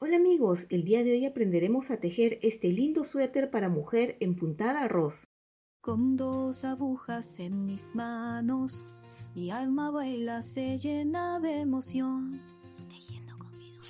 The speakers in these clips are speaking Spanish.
Hola amigos, el día de hoy aprenderemos a tejer este lindo suéter para mujer en puntada ros. Con dos agujas en mis manos, mi alma baila, se llena de emoción. Tejiendo conmigo.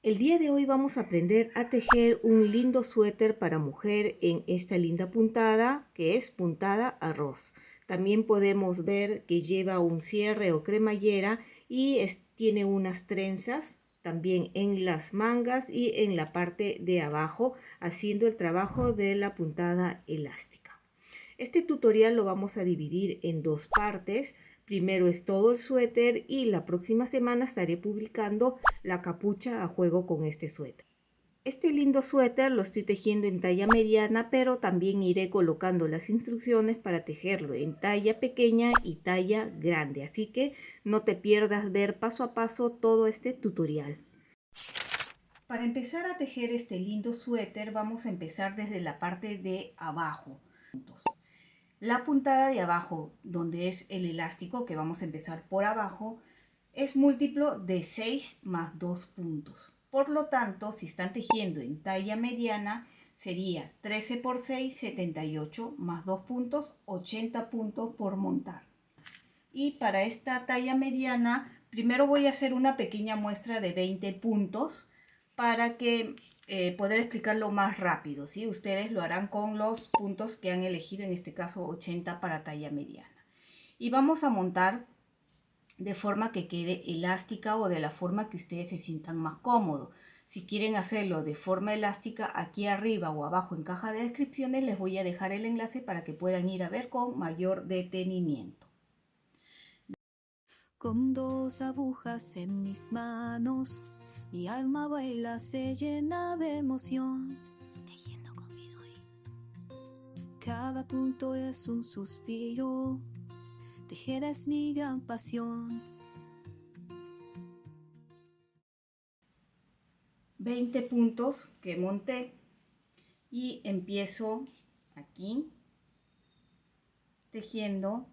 El día de hoy vamos a aprender a tejer un lindo suéter para mujer en esta linda puntada que es puntada a ros. También podemos ver que lleva un cierre o cremallera y tiene unas trenzas también en las mangas y en la parte de abajo, haciendo el trabajo de la puntada elástica. Este tutorial lo vamos a dividir en dos partes. Primero es todo el suéter y la próxima semana estaré publicando la capucha a juego con este suéter. Este lindo suéter lo estoy tejiendo en talla mediana, pero también iré colocando las instrucciones para tejerlo en talla pequeña y talla grande. Así que no te pierdas ver paso a paso todo este tutorial. Para empezar a tejer este lindo suéter vamos a empezar desde la parte de abajo. La puntada de abajo, donde es el elástico, que vamos a empezar por abajo, es múltiplo de 6 más 2 puntos. Por lo tanto, si están tejiendo en talla mediana, sería 13 por 6, 78, más 2 puntos, 80 puntos por montar. Y para esta talla mediana, primero voy a hacer una pequeña muestra de 20 puntos para que poder explicarlo más rápido, ¿sí? Ustedes lo harán con los puntos que han elegido, en este caso 80 para talla mediana. Y vamos a montar de forma que quede elástica o de la forma que ustedes se sientan más cómodos. Si quieren hacerlo de forma elástica, aquí arriba o abajo en caja de descripciones les voy a dejar el enlace para que puedan ir a ver con mayor detenimiento. Con dos agujas en mis manos, mi alma baila, se llena de emoción. Tejiendo conmigo. Cada punto es un suspiro, tejer es mi gran pasión. 20 puntos que monté y empiezo aquí tejiendo.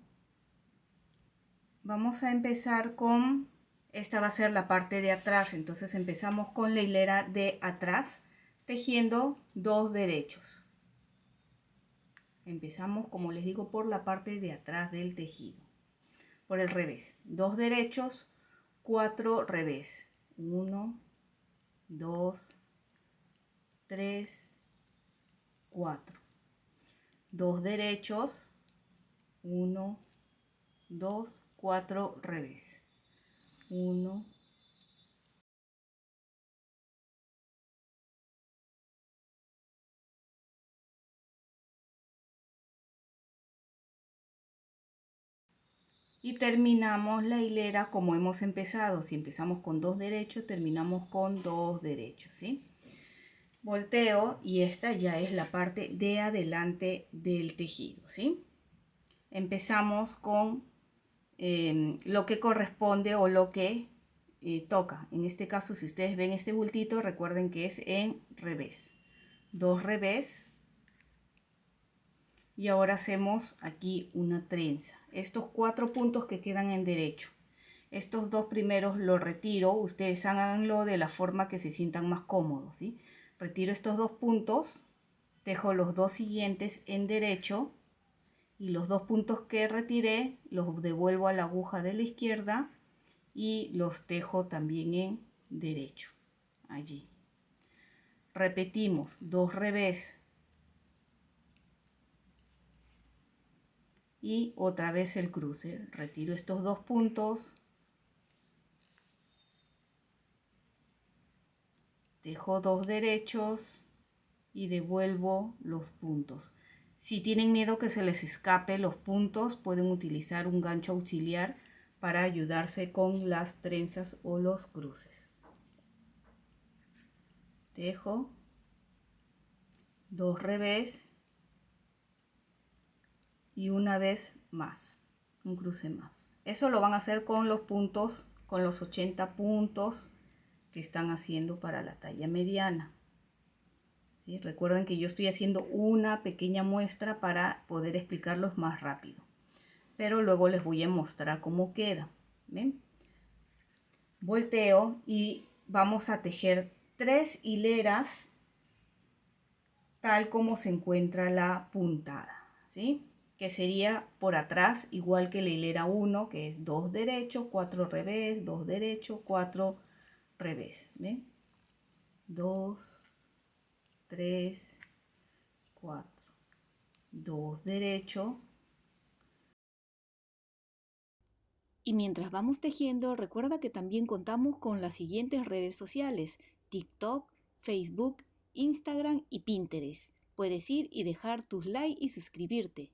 Vamos a empezar con, esta va a ser la parte de atrás, entonces empezamos con la hilera de atrás tejiendo 2 derechos. Empezamos, como les digo, por la parte de atrás del tejido, por el revés, 2 derechos, 4 revés, 1, 2, 3, 4, 2 derechos, 1, 2, 4 revés, 1, y terminamos la hilera como hemos empezado. Si empezamos con 2 derechos, terminamos con 2 derechos, ¿sí? Volteo y esta ya es la parte de adelante del tejido, ¿sí? Empezamos con lo que corresponde o lo que toca. En este caso, si ustedes ven este bultito, recuerden que es en revés. 2 revés. Y ahora hacemos aquí una trenza. Estos 4 puntos que quedan en derecho. Estos 2 primeros los retiro. Ustedes háganlo de la forma que se sientan más cómodos, ¿sí? Retiro estos 2 puntos. Tejo los 2 siguientes en derecho. Y los 2 puntos que retiré los devuelvo a la aguja de la izquierda. Y los tejo también en derecho. Allí. Repetimos 2 revés. Y otra vez el cruce. Retiro estos 2 puntos, dejo 2 derechos y devuelvo los puntos. Si tienen miedo que se les escape los puntos, pueden utilizar un gancho auxiliar para ayudarse con las trenzas o los cruces. Dejo 2 revés y una vez más, un cruce más. Eso lo van a hacer con los puntos, con los 80 puntos que están haciendo para la talla mediana. ¿Sí? Recuerden que yo estoy haciendo una pequeña muestra para poder explicarlos más rápido, pero luego les voy a mostrar cómo queda. ¿Ven? Volteo y vamos a tejer 3 hileras tal como se encuentra la puntada, ¿sí? Que sería por atrás, igual que la hilera 1, que es 2 derecho, 4 revés, 2 derecho, 4 revés, ¿ven? 2, 3, 4, 2 derecho. Y mientras vamos tejiendo, recuerda que también contamos con las siguientes redes sociales: TikTok, Facebook, Instagram y Pinterest. Puedes ir y dejar tus likes y suscribirte.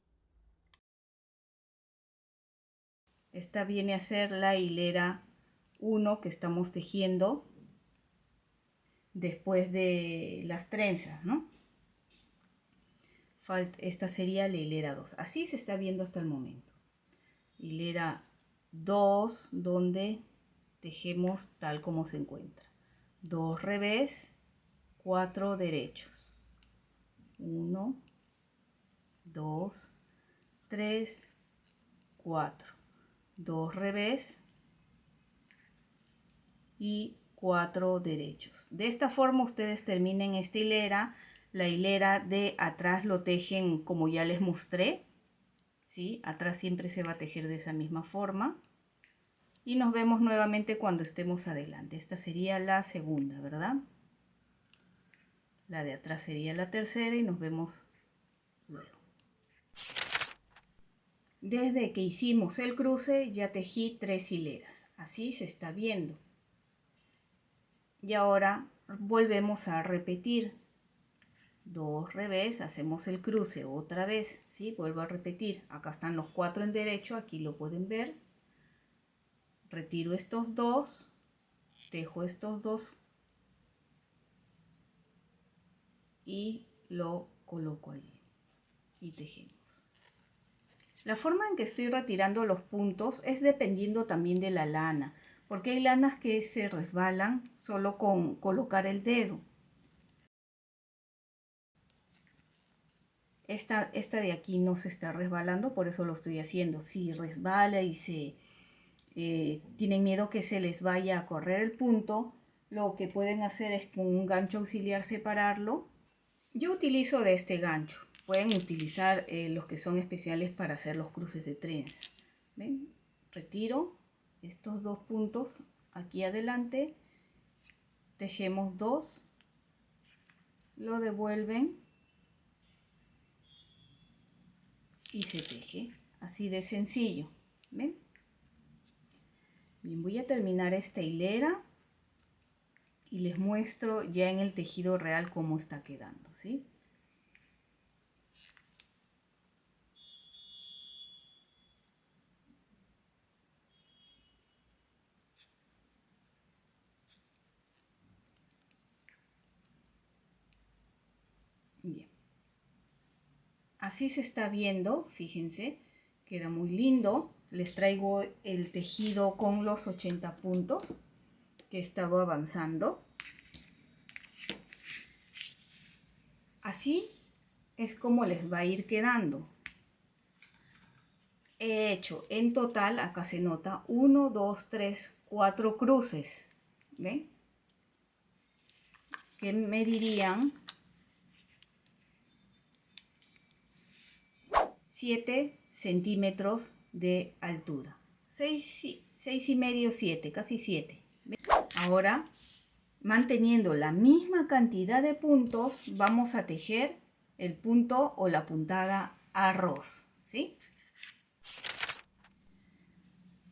Esta viene a ser la hilera 1 que estamos tejiendo después de las trenzas, ¿no? Esta sería la hilera 2. Así se está viendo hasta el momento. Hilera 2, donde tejemos tal como se encuentra. 2 revés, 4 derechos. 1, 2, 3, 4. 2 revés y 4 derechos. De esta forma ustedes terminen esta hilera. La hilera de atrás lo tejen como ya les mostré, ¿sí? Atrás siempre se va a tejer de esa misma forma. Y nos vemos nuevamente cuando estemos adelante. Esta sería la segunda, ¿verdad? La de atrás sería la tercera y nos vemos luego. Desde que hicimos el cruce ya tejí 3 hileras. Así se está viendo. Y ahora volvemos a repetir. 2 revés, hacemos el cruce otra vez, ¿sí? Vuelvo a repetir. Acá están los 4 en derecho, aquí lo pueden ver. Retiro estos 2, tejo estos 2 y lo coloco allí y tejemos. La forma en que estoy retirando los puntos es dependiendo también de la lana, porque hay lanas que se resbalan solo con colocar el dedo. Esta de aquí no se está resbalando, por eso lo estoy haciendo. Si resbala y tienen miedo que se les vaya a correr el punto, lo que pueden hacer es con un gancho auxiliar separarlo. Yo utilizo de este gancho. Pueden utilizar los que son especiales para hacer los cruces de trenza. ¿Ven? Retiro estos 2 puntos aquí adelante. Tejemos 2. Lo devuelven. Y se teje. Así de sencillo. ¿Ven? Bien, voy a terminar esta hilera. Y les muestro ya en el tejido real cómo está quedando, ¿sí? Bien. Así se está viendo, fíjense, queda muy lindo. Les traigo el tejido con los 80 puntos que estaba avanzando. Así es como les va a ir quedando. He hecho en total, acá se nota, 1, 2, 3, 4 cruces. ¿Ven? Que medirían 7 centímetros de altura. 6 y medio, 7, casi 7. Ahora, manteniendo la misma cantidad de puntos, vamos a tejer el punto o la puntada arroz, ¿sí?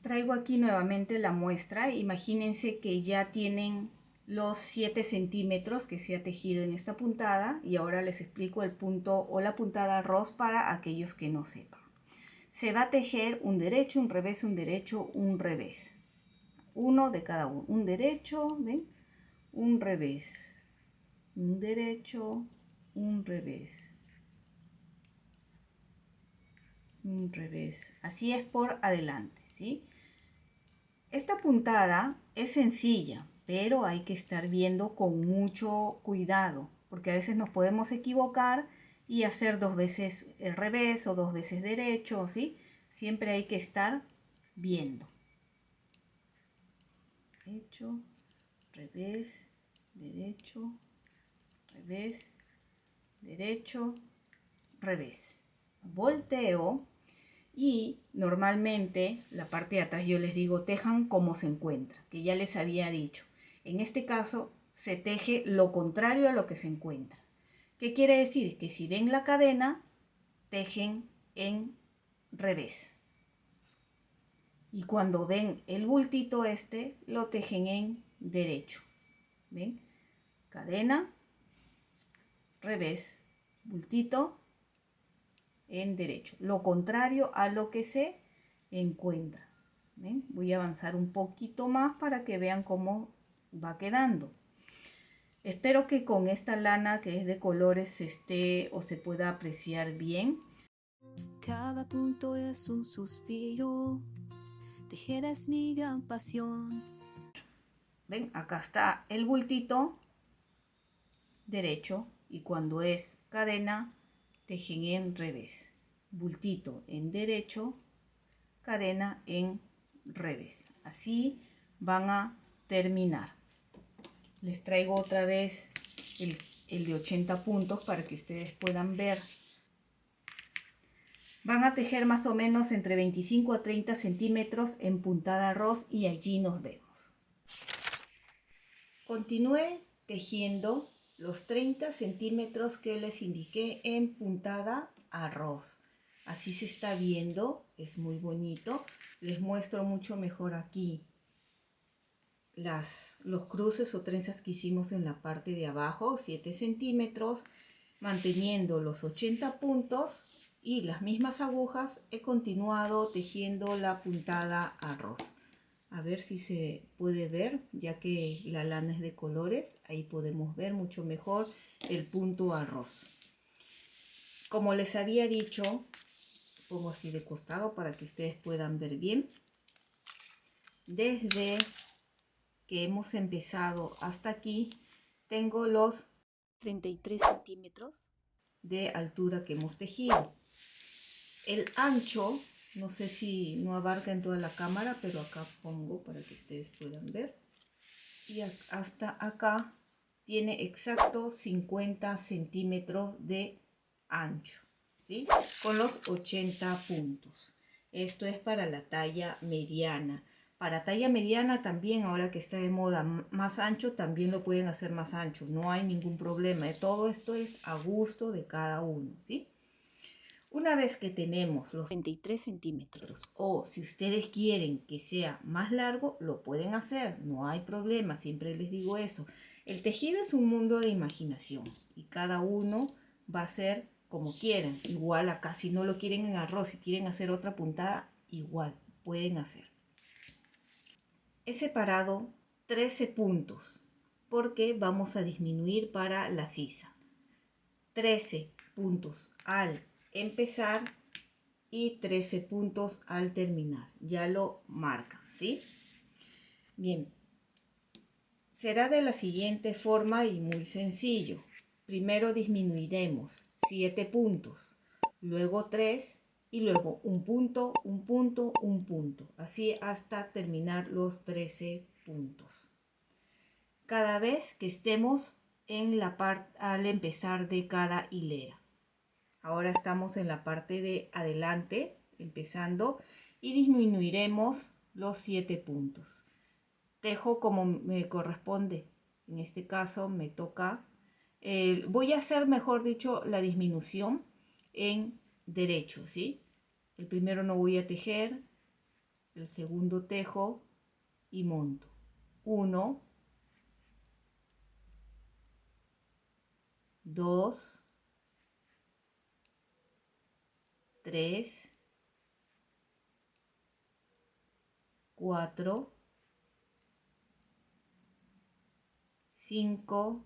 Traigo aquí nuevamente la muestra. Imagínense que ya tienen los 7 centímetros que se ha tejido en esta puntada y ahora les explico el punto o la puntada arroz para aquellos que no sepan. Se va a tejer un derecho, un revés, un derecho, un revés. Uno de cada uno. Un derecho, ¿ven? Un revés. Un derecho, un revés. Un revés. Así es por adelante, ¿sí? Esta puntada es sencilla, pero hay que estar viendo con mucho cuidado, porque a veces nos podemos equivocar y hacer 2 veces el revés o 2 veces derecho, ¿sí? Siempre hay que estar viendo. Derecho, revés, derecho, revés, derecho, revés. Volteo y normalmente la parte de atrás yo les digo tejan como se encuentra, que ya les había dicho. En este caso se teje lo contrario a lo que se encuentra. ¿Qué quiere decir? Que si ven la cadena, tejen en revés. Y cuando ven el bultito este, lo tejen en derecho. ¿Ven? Cadena, revés, bultito, en derecho. Lo contrario a lo que se encuentra. ¿Ven? Voy a avanzar un poquito más para que vean cómo va quedando. Espero que con esta lana que es de colores se esté o se pueda apreciar bien. Cada punto es un suspiro, tejer es mi gran pasión. Ven, acá está el bultito derecho y cuando es cadena tejen en revés. Bultito en derecho, cadena en revés. Así van a terminar. Les traigo otra vez el de 80 puntos para que ustedes puedan ver. Van a tejer más o menos entre 25 a 30 centímetros en puntada arroz y allí nos vemos. Continúe tejiendo los 30 centímetros que les indiqué en puntada arroz. Así se está viendo, es muy bonito. Les muestro mucho mejor aquí los cruces o trenzas que hicimos en la parte de abajo, 7 centímetros, manteniendo los 80 puntos y las mismas agujas he continuado tejiendo la puntada arroz. A ver si se puede ver, ya que la lana es de colores, ahí podemos ver mucho mejor el punto arroz. Como les había dicho, pongo así de costado para que ustedes puedan ver bien. Desde que hemos empezado hasta aquí, tengo los 33 centímetros de altura que hemos tejido. El ancho, no sé si no abarca en toda la cámara, pero acá pongo para que ustedes puedan ver. Y hasta acá tiene exacto 50 centímetros de ancho, ¿sí? Con los 80 puntos. Esto es para la talla mediana. Para talla mediana también, ahora que está de moda más ancho, también lo pueden hacer más ancho. No hay ningún problema. Todo esto es a gusto de cada uno, ¿sí? Una vez que tenemos los 33 centímetros o si ustedes quieren que sea más largo, lo pueden hacer. No hay problema. Siempre les digo eso. El tejido es un mundo de imaginación y cada uno va a hacer como quieran. Igual acá si no lo quieren en arroz, si quieren hacer otra puntada, igual pueden hacer. He separado 13 puntos porque vamos a disminuir para la sisa. 13 puntos al empezar y 13 puntos al terminar. Ya lo marcan, ¿sí? Bien. Será de la siguiente forma y muy sencillo. Primero disminuiremos 7 puntos, luego 3 y luego un punto, un punto, un punto. Así hasta terminar los 13 puntos. Cada vez que estemos en la parte al empezar de cada hilera. Ahora estamos en la parte de adelante, empezando, y disminuiremos los 7 puntos. Tejo como me corresponde. En este caso me toca, voy a hacer, mejor dicho, la disminución en derecho, ¿sí? El primero no voy a tejer, el segundo tejo y monto. 1, 2, 3, 4, 5,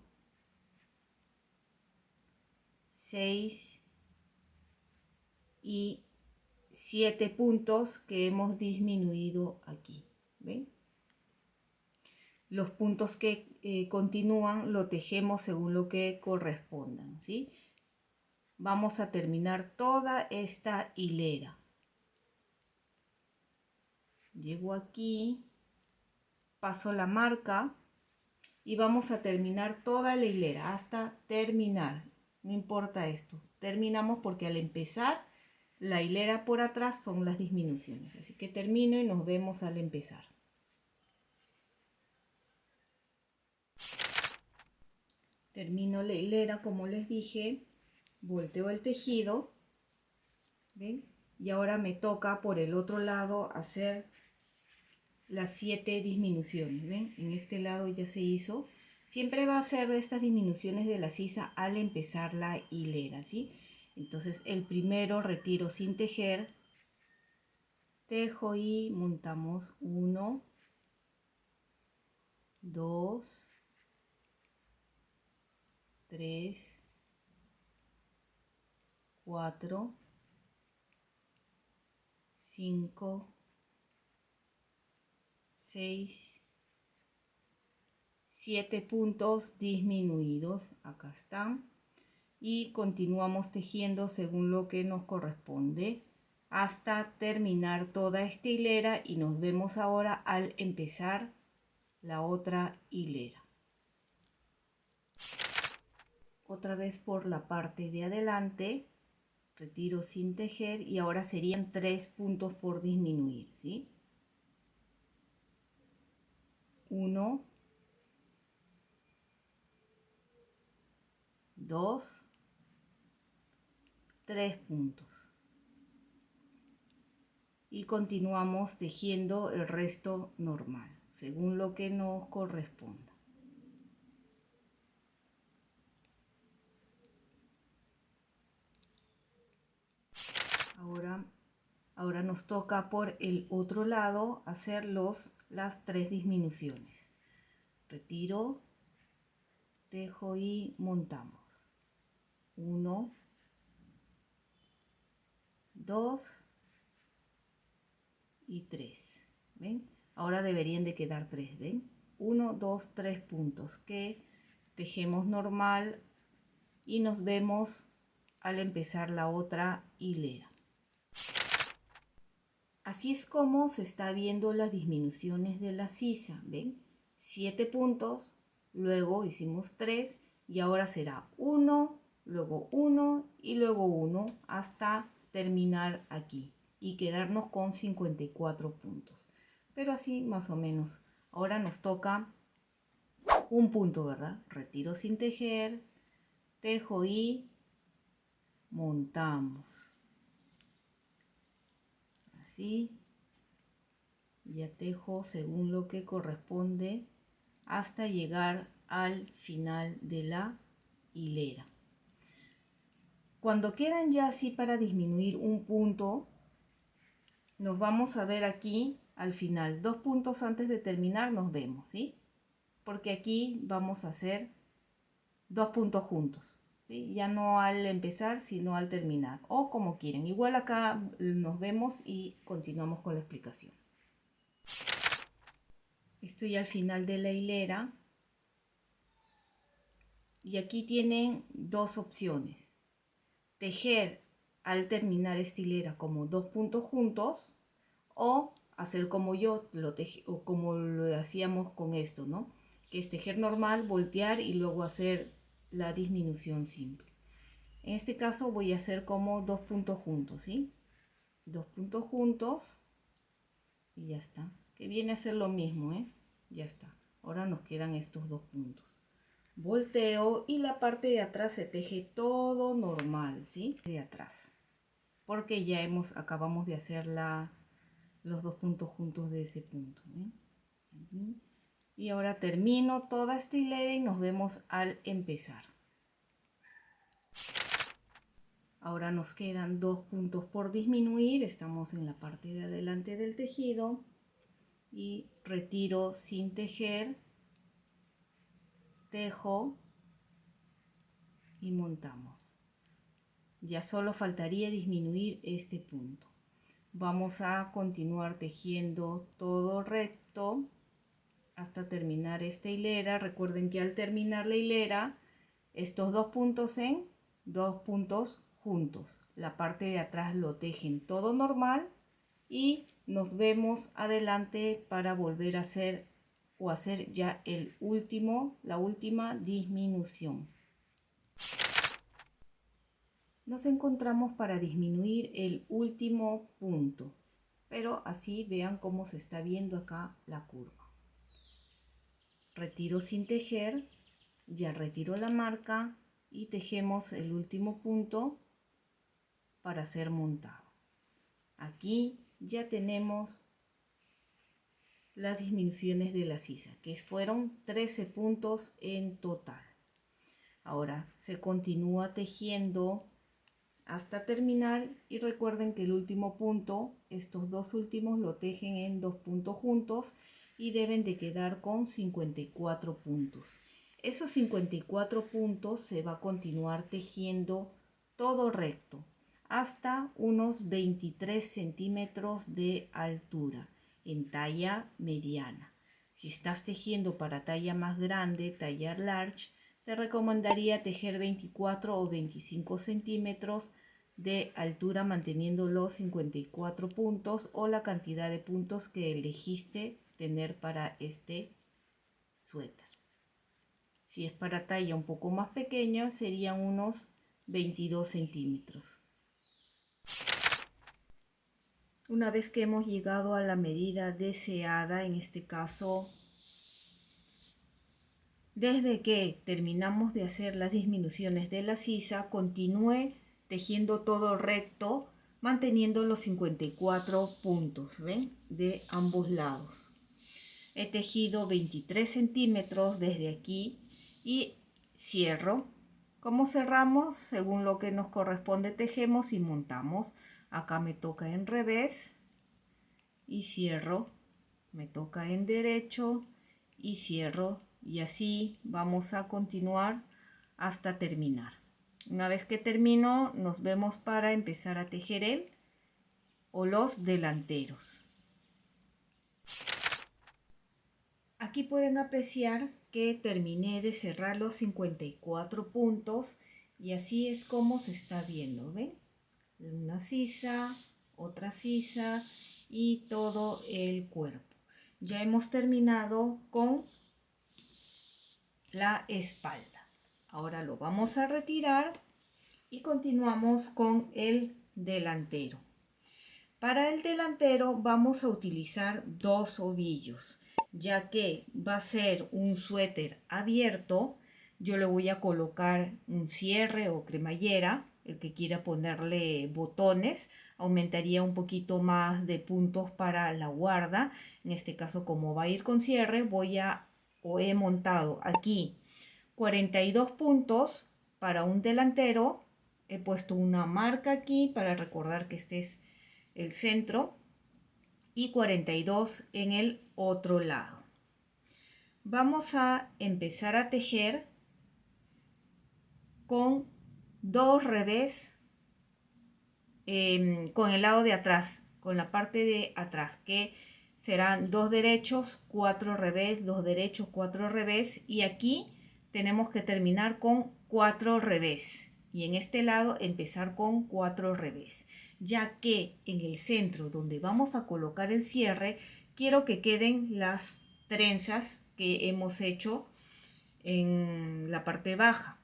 6 y 7 puntos que hemos disminuido aquí. ¿Ven? Los puntos que continúan lo tejemos según lo que correspondan, ¿sí? Vamos a terminar toda esta hilera. Llego aquí, paso la marca y vamos a terminar toda la hilera hasta terminar. No importa esto, terminamos porque al empezar la hilera por atrás son las disminuciones. Así que termino y nos vemos al empezar. Termino la hilera como les dije, volteo el tejido, ¿ven? Y ahora me toca por el otro lado hacer las 7 disminuciones, ¿ven? En este lado ya se hizo. Siempre va a ser estas disminuciones de la sisa al empezar la hilera, ¿sí? Entonces el primero retiro sin tejer, tejo y montamos 1, 2, 3, 4, 5, 6, 7 puntos disminuidos, acá están, y continuamos tejiendo según lo que nos corresponde hasta terminar toda esta hilera y nos vemos ahora al empezar la otra hilera. Otra vez por la parte de adelante, retiro sin tejer y ahora serían 3 puntos por disminuir, ¿sí? 1, 2, 3 puntos. Y continuamos tejiendo el resto normal, según lo que nos corresponda. Ahora nos toca por el otro lado hacer las 3 disminuciones. Retiro, tejo y montamos. 1, 2 y 3. ¿Ven? Ahora deberían de quedar 3, ¿ven? 1, 2, 3 puntos que tejemos normal y nos vemos al empezar la otra hilera. Así es como se está viendo las disminuciones de la sisa, ¿ven? 7 puntos, luego hicimos 3 y ahora será 1, luego 1 y luego 1 hasta terminar aquí y quedarnos con 54 puntos. Pero así más o menos. Ahora nos toca un punto, ¿verdad? Retiro sin tejer, tejo y montamos. Así, ya tejo según lo que corresponde hasta llegar al final de la hilera. Cuando quedan ya así para disminuir un punto, nos vamos a ver aquí al final, 2 puntos antes de terminar nos vemos, ¿sí? Porque aquí vamos a hacer 2 puntos juntos, ¿sí? Ya no al empezar, sino al terminar, o como quieren. Igual acá nos vemos y continuamos con la explicación. Estoy al final de la hilera y aquí tienen dos opciones. Tejer al terminar esta hilera como 2 puntos juntos o hacer como yo lo tejí o como lo hacíamos con esto, ¿no? Que es tejer normal, voltear y luego hacer la disminución simple. En este caso voy a hacer como 2 puntos juntos, ¿sí? 2 puntos juntos y ya está. Que viene a ser lo mismo, ¿eh? Ya está. Ahora nos quedan estos 2 puntos. Volteo y la parte de atrás se teje todo normal, ¿sí? De atrás. Porque ya acabamos de hacer los 2 puntos juntos de ese punto, ¿eh? Y ahora termino toda esta hilera y nos vemos al empezar. Ahora nos quedan 2 puntos por disminuir. Estamos en la parte de adelante del tejido. Y retiro sin tejer, tejo y montamos. Ya solo faltaría disminuir este punto. Vamos a continuar tejiendo todo recto hasta terminar esta hilera. Recuerden que al terminar la hilera, estos 2 puntos en 2 puntos juntos. La parte de atrás lo tejen todo normal y nos vemos adelante para volver a hacer o hacer ya la última disminución. Nos encontramos para disminuir el último punto, pero así vean cómo se está viendo acá la curva. Retiro sin tejer, ya retiro la marca y tejemos el último punto para ser montado. Aquí ya tenemos las disminuciones de la sisa, que fueron 13 puntos en total. Ahora se continúa tejiendo hasta terminar y recuerden que el último punto, estos dos últimos lo tejen en 2 puntos juntos y deben de quedar con 54 puntos. Esos 54 puntos se va a continuar tejiendo todo recto hasta unos 23 centímetros de altura en talla mediana. Si estás tejiendo para talla más grande, talla large, te recomendaría tejer 24 o 25 centímetros de altura manteniendo los 54 puntos o la cantidad de puntos que elegiste tener para este suéter. Si es para talla un poco más pequeña, serían unos 22 centímetros. Una vez que hemos llegado a la medida deseada, en este caso, desde que terminamos de hacer las disminuciones de la sisa, continúe tejiendo todo recto, manteniendo los 54 puntos, ¿ven? De ambos lados. He tejido 23 centímetros desde aquí y cierro. Como cerramos, según lo que nos corresponde, tejemos y montamos. Acá me toca en revés y cierro. Me toca en derecho y cierro. Y así vamos a continuar hasta terminar. Una vez que termino, nos vemos para empezar a tejer el o los delanteros. Aquí pueden apreciar que terminé de cerrar los 54 puntos y así es como se está viendo, ¿ven? Una sisa, otra sisa y todo el cuerpo. Ya hemos terminado con la espalda. Ahora lo vamos a retirar y continuamos con el delantero. Para el delantero vamos a utilizar 2 ovillos, ya que va a ser un suéter abierto. Yo le voy a colocar un cierre o cremallera. El que quiera ponerle botones aumentaría un poquito más de puntos para la guarda. En este caso, como va a ir con cierre, he montado aquí 42 puntos para un delantero. He puesto una marca aquí para recordar que este es el centro y 42 en el otro lado. Vamos a empezar a tejer con 2 revés con el lado de atrás, con la parte de atrás, que serán 2 derechos, 4 revés, 2 derechos, 4 revés, y aquí tenemos que terminar con 4 revés y en este lado empezar con 4 revés, ya que en el centro donde vamos a colocar el cierre quiero que queden las trenzas que hemos hecho en la parte baja,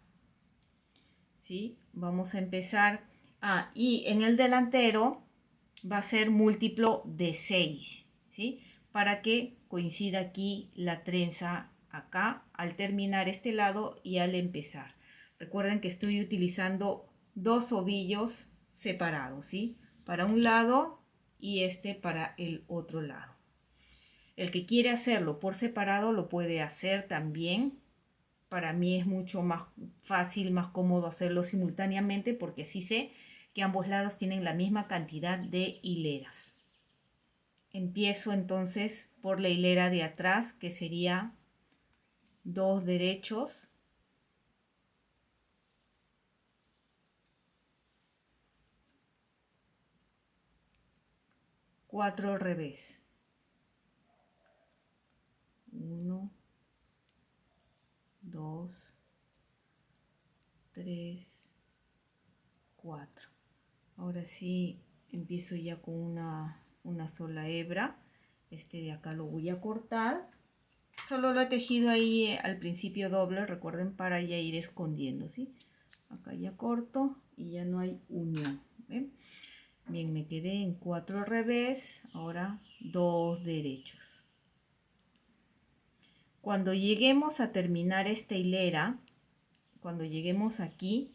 ¿sí? Vamos a empezar y en el delantero va a ser múltiplo de 6, ¿sí? Para que coincida aquí la trenza acá al terminar este lado y al empezar. Recuerden que estoy utilizando 2 ovillos separados, ¿sí? Para un lado y este para el otro lado. El que quiere hacerlo por separado lo puede hacer también. Para mí es mucho más fácil, más cómodo hacerlo simultáneamente porque sí sé que ambos lados tienen la misma cantidad de hileras. Empiezo entonces por la hilera de atrás, que sería 2 derechos, 4 revés, 1, 2, 3, 4. Ahora sí empiezo ya con una sola hebra. Este de acá lo voy a cortar Solo lo he tejido ahí al principio doble, recuerden, para ya ir escondiendo, ¿sí? Acá ya corto y ya no hay unión, ¿ven? Bien, me quedé en 4 revés, ahora 2 derechos. Cuando lleguemos a terminar esta hilera, cuando lleguemos aquí,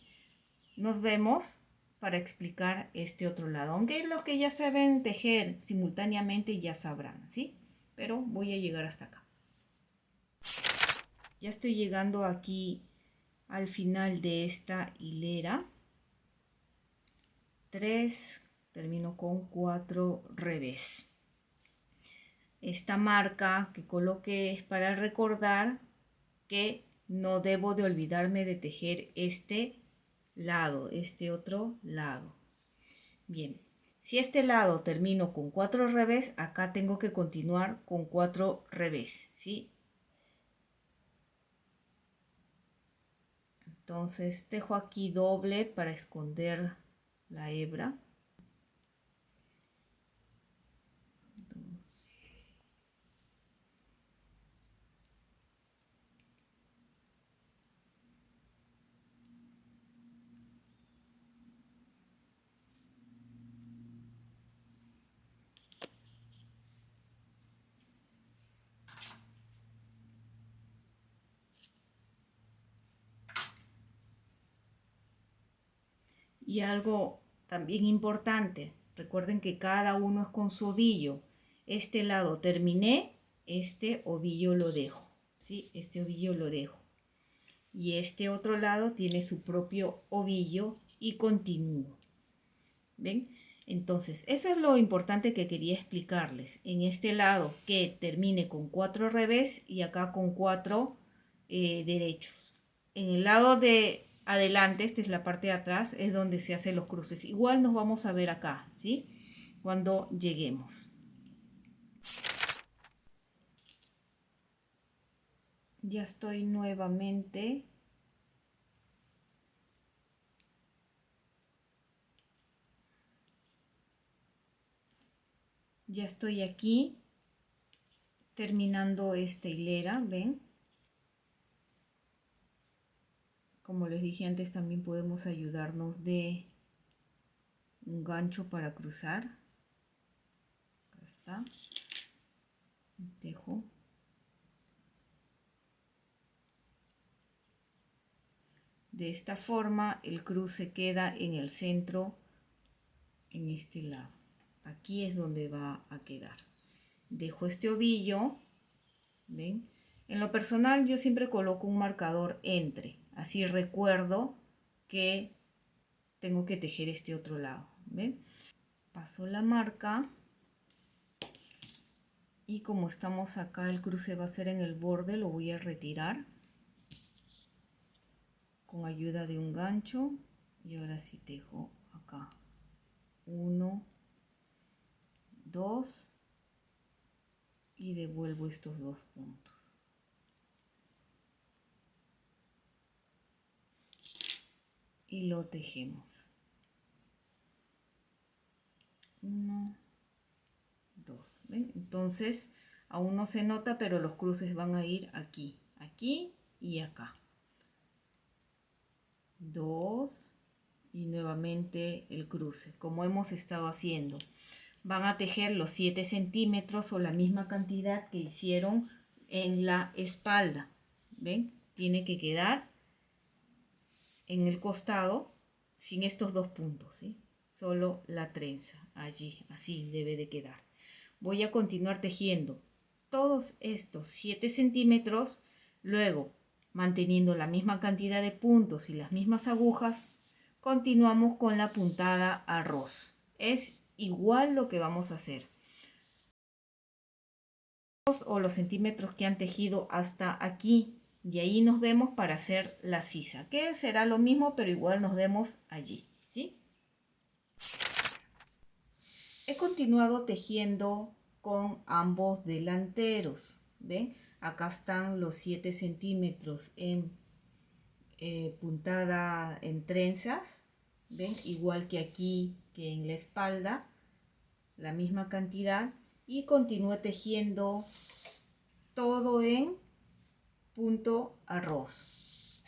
nos vemos para explicar este otro lado. Aunque los que ya saben tejer simultáneamente ya sabrán, ¿sí? Pero voy a llegar hasta acá. Ya estoy llegando aquí al final de esta hilera. 3, termino con 4 revés. Esta marca que coloqué es para recordar que no debo de olvidarme de tejer este lado, este otro lado. Bien, si este lado termino con 4 revés, acá tengo que continuar con 4 revés, ¿sí? Entonces tejo aquí doble para esconder la hebra. Y algo también importante, recuerden que cada uno es con su ovillo. Este lado terminé, este ovillo lo dejo, ¿sí? Este ovillo lo dejo. Y este otro lado tiene su propio ovillo y continúo. ¿Ven? Entonces, eso es lo importante que quería explicarles. En este lado que termine con 4 revés y acá con 4 derechos. En el lado de adelante, esta es la parte de atrás, es donde se hacen los cruces. Igual nos vamos a ver acá, ¿sí? Cuando lleguemos. Ya estoy nuevamente. Ya estoy aquí terminando esta hilera, ¿ven? Como les dije antes, también podemos ayudarnos de un gancho para cruzar. Acá está. Tejo. De esta forma el cruce queda en el centro, en este lado. Aquí es donde va a quedar. Dejo este ovillo, ¿ven? En lo personal yo siempre coloco un marcador entre, así recuerdo que tengo que tejer este otro lado, ¿ven? Paso la marca y como estamos acá, el cruce va a ser en el borde, lo voy a retirar con ayuda de un gancho y ahora sí tejo acá 1, 2 y devuelvo estos 2 puntos. Y lo tejemos. 1, 2. ¿Ven? Entonces aún no se nota, pero los cruces van a ir aquí, aquí y acá. 2 y nuevamente el cruce, como hemos estado haciendo. Van a tejer los 7 centímetros o la misma cantidad que hicieron en la espalda. ¿Ven? Tiene que quedar en el costado sin estos 2 puntos, ¿sí? Solo la trenza allí, así debe de quedar. Voy a continuar tejiendo todos estos 7 centímetros, luego manteniendo la misma cantidad de puntos y las mismas agujas, continuamos con la puntada arroz. Es igual lo que vamos a hacer. O los centímetros que han tejido hasta aquí. Y ahí nos vemos para hacer la sisa, que será lo mismo, pero igual nos vemos allí, ¿sí? He continuado tejiendo con ambos delanteros, ¿ven? Acá están los 7 centímetros en puntada en trenzas, ¿ven? Igual que aquí, que en la espalda, la misma cantidad. Y continúo tejiendo todo en punto arroz.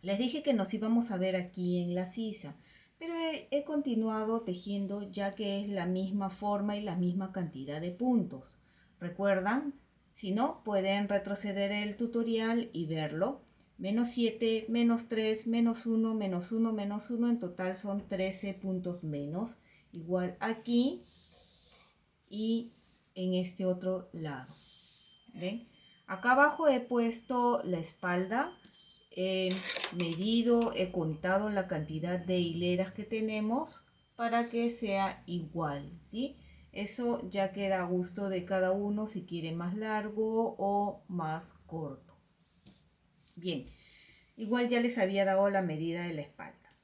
Les dije que nos íbamos a ver aquí en la sisa, pero he continuado tejiendo ya que es la misma forma y la misma cantidad de puntos. ¿Recuerdan? Si no, pueden retroceder el tutorial y verlo. Menos 7, menos 3, menos 1, menos 1, menos 1. En total son 13 puntos menos. Igual aquí y en este otro lado. ¿Ven? Acá abajo he puesto la espalda. He medido, he contado la cantidad de hileras que tenemos para que sea igual, ¿sí? Eso ya queda a gusto de cada uno si quiere más largo o más corto. Bien, igual ya les había dado la medida de la espalda.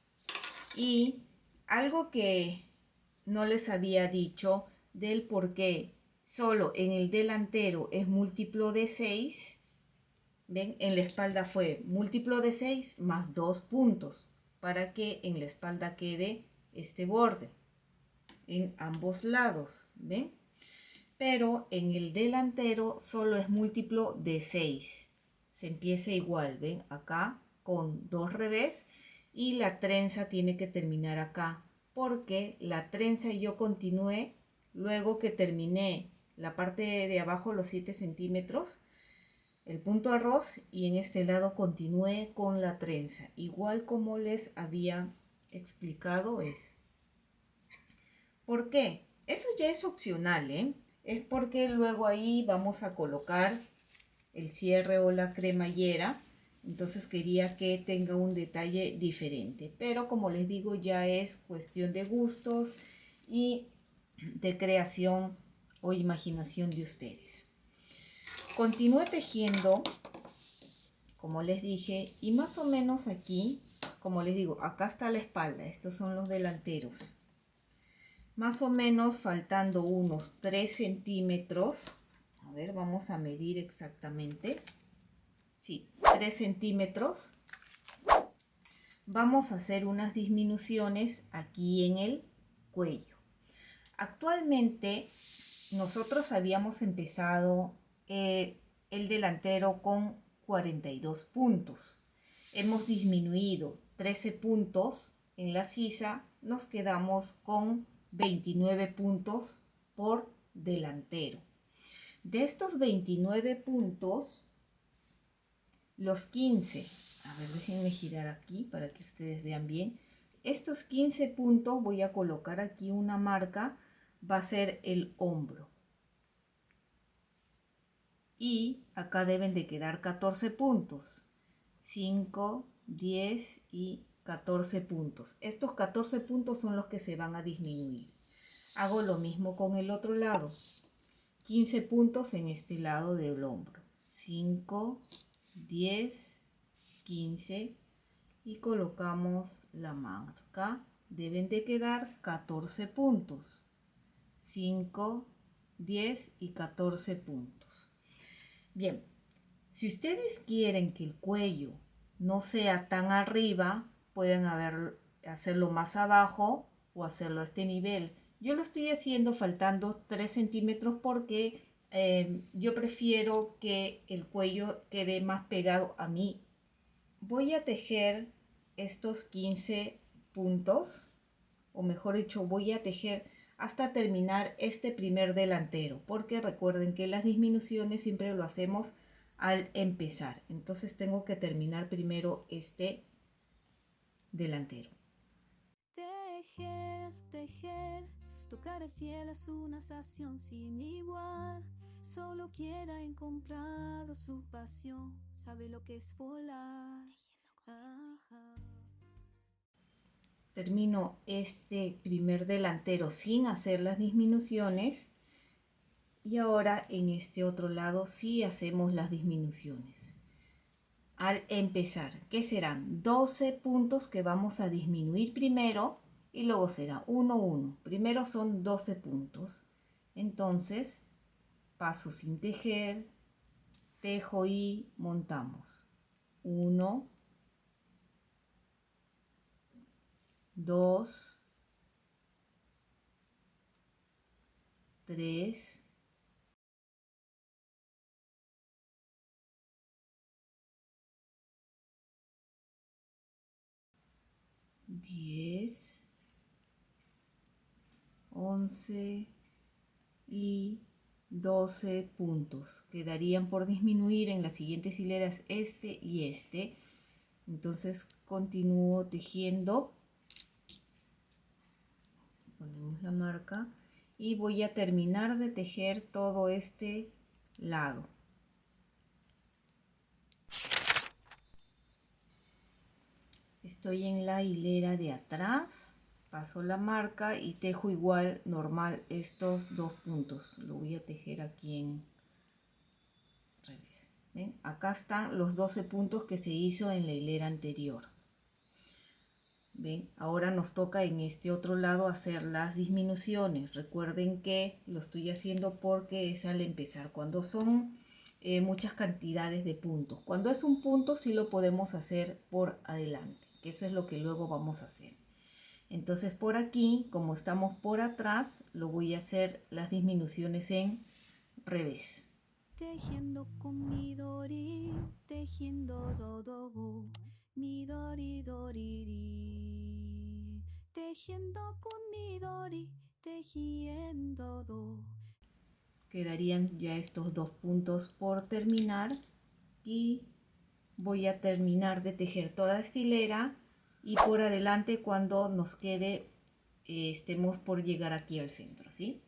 Y algo que no les había dicho del por qué solo en el delantero es múltiplo de 6. ¿Ven? En la espalda fue múltiplo de 6 más 2 puntos para que en la espalda quede este borde en ambos lados. ¿Ven? Pero en el delantero solo es múltiplo de 6. Se empieza igual, ¿ven? Acá con 2 revés y la trenza tiene que terminar acá porque la trenza yo continué luego que terminé la parte de abajo los 7 centímetros el punto arroz y en este lado continué con la trenza igual como les había explicado es. ¿Por qué? Eso ya es opcional, ¿eh? Es porque luego ahí vamos a colocar el cierre o la cremallera. Entonces quería que tenga un detalle diferente. Pero como les digo, ya es cuestión de gustos y de creación o imaginación de ustedes. Continúe tejiendo, como les dije, y más o menos aquí, como les digo, acá está la espalda. Estos son los delanteros. Más o menos faltando unos 3 centímetros. A ver, vamos a medir exactamente. Sí, 3 centímetros. Vamos a hacer unas disminuciones aquí en el cuello. Actualmente nosotros habíamos empezado el delantero con 42 puntos. Hemos disminuido 13 puntos en la sisa. Nos quedamos con 29 puntos por delantero. De estos 29 puntos, los 15, a ver, déjenme girar aquí para que ustedes vean bien. Estos 15 puntos voy a colocar aquí una marca, va a ser el hombro. Y acá deben de quedar 14 puntos. 5, 10 y 14 puntos. Estos 14 puntos son los que se van a disminuir. Hago lo mismo con el otro lado. 15 puntos en este lado del hombro. 5, 10, 15 y colocamos la marca. Deben de quedar 14 puntos. 5, 10 y 14 puntos. Bien, si ustedes quieren que el cuello no sea tan arriba, pueden hacerlo más abajo o hacerlo a este nivel. Yo lo estoy haciendo faltando 3 centímetros porque yo prefiero que el cuello quede más pegado a mí. Voy a tejer estos 15 puntos, o mejor dicho, voy a tejer hasta terminar este primer delantero, porque recuerden que las disminuciones siempre lo hacemos al empezar. Entonces tengo que terminar primero este delantero. Tejer, tejer, tu cara fiel es una sación sin igual. Solo quiera en comprado su pasión, sabe lo que es volar. Ajá. Termino este primer delantero sin hacer las disminuciones y ahora en este otro lado sí hacemos las disminuciones. Al empezar, que serán 12 puntos que vamos a disminuir primero y luego será 1, 1. Primero son 12 puntos. Entonces, paso sin tejer, tejo y montamos. 1, 2, 3, 10, 11 y 12 puntos. Quedarían por disminuir en las siguientes hileras este y este. Entonces continúo tejiendo. Ponemos la marca y voy a terminar de tejer todo este lado. Estoy en la hilera de atrás, paso la marca y tejo igual normal estos 2 puntos. Lo voy a tejer aquí en revés. ¿Ven? Acá están los 12 puntos que se hizo en la hilera anterior. ¿Ven? Ahora nos toca en este otro lado hacer las disminuciones. Recuerden que lo estoy haciendo porque es al empezar. Cuando son muchas cantidades de puntos. Cuando es un punto sí lo podemos hacer por adelante. Que eso es lo que luego vamos a hacer. Entonces por aquí, como estamos por atrás, lo voy a hacer las disminuciones en revés. Tejiendo con Midori, tejiendo dodobu, Midori doriri. Tejiendo con Midori, tejiendo do. Quedarían ya estos 2 puntos por terminar y voy a terminar de tejer toda esta hilera y por adelante cuando nos quede estemos por llegar aquí al centro, ¿sí?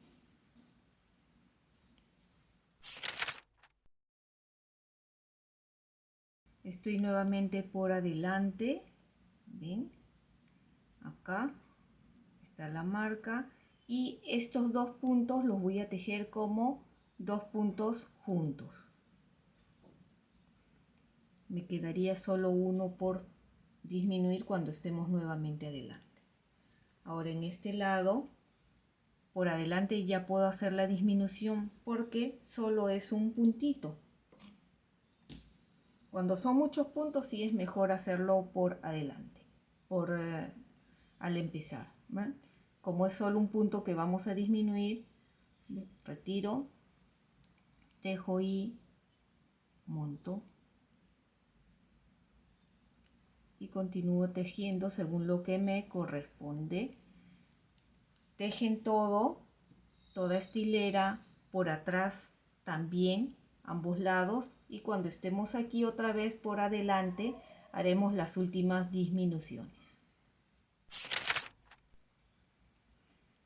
Estoy nuevamente por adelante, ¿ven? Acá está la marca y estos 2 puntos los voy a tejer como 2 puntos juntos. Me quedaría solo uno por disminuir cuando estemos nuevamente adelante. Ahora en este lado, por adelante ya puedo hacer la disminución porque solo es un puntito. Cuando son muchos puntos sí es mejor hacerlo por adelante, al empezar, ¿verdad? Como es solo un punto que vamos a disminuir, retiro, tejo y monto. Y continúo tejiendo según lo que me corresponde. Tejen toda esta hilera por atrás también, ambos lados, y cuando estemos aquí otra vez por adelante haremos las últimas disminuciones.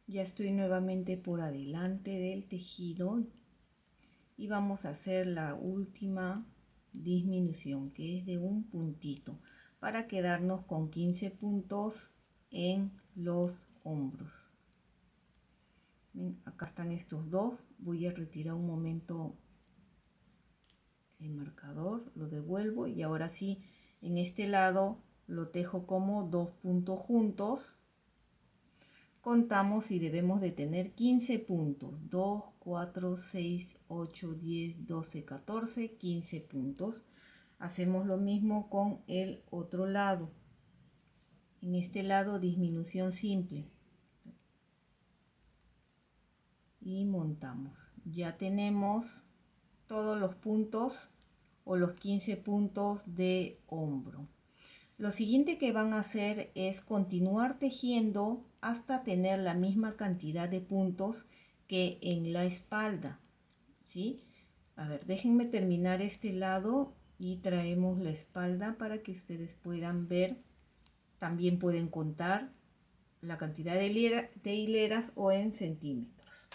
Ya estoy nuevamente por adelante del tejido y vamos a hacer la última disminución, que es de un puntito, para quedarnos con 15 puntos en los hombros. Ven, acá están estos dos. Voy a retirar un momento el marcador, lo devuelvo y ahora sí en este lado lo tejo como 2 puntos juntos. Contamos y debemos de tener 15 puntos. 2, 4, 6, 8, 10, 12, 14, 15 puntos. Hacemos lo mismo con el otro lado. En este lado disminución simple. Y montamos. Ya tenemos todos los puntos o los 15 puntos de hombro. Lo siguiente que van a hacer es continuar tejiendo hasta tener la misma cantidad de puntos que en la espalda, ¿sí? A ver, déjenme terminar este lado y traemos la espalda para que ustedes puedan ver. También pueden contar la cantidad de hileras o en centímetros.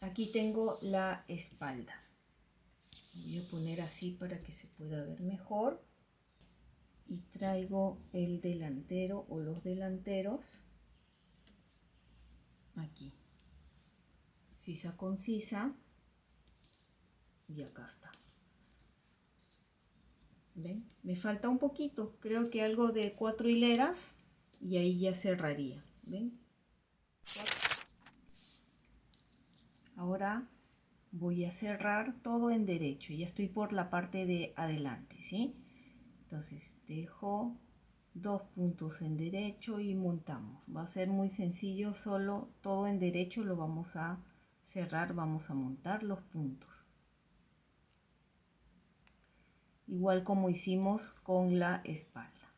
Aquí tengo la espalda. Voy a poner así para que se pueda ver mejor. Y traigo el delantero o los delanteros aquí. Sisa con sisa. Y acá está. ¿Ven? Me falta un poquito. Creo que algo de 4 hileras. Y ahí ya cerraría. ¿Ven? Ahora voy a cerrar todo en derecho. Ya estoy por la parte de adelante, ¿sí? Entonces dejo 2 puntos en derecho y montamos. Va a ser muy sencillo, solo todo en derecho lo vamos a cerrar, vamos a montar los puntos. Igual como hicimos con la espalda.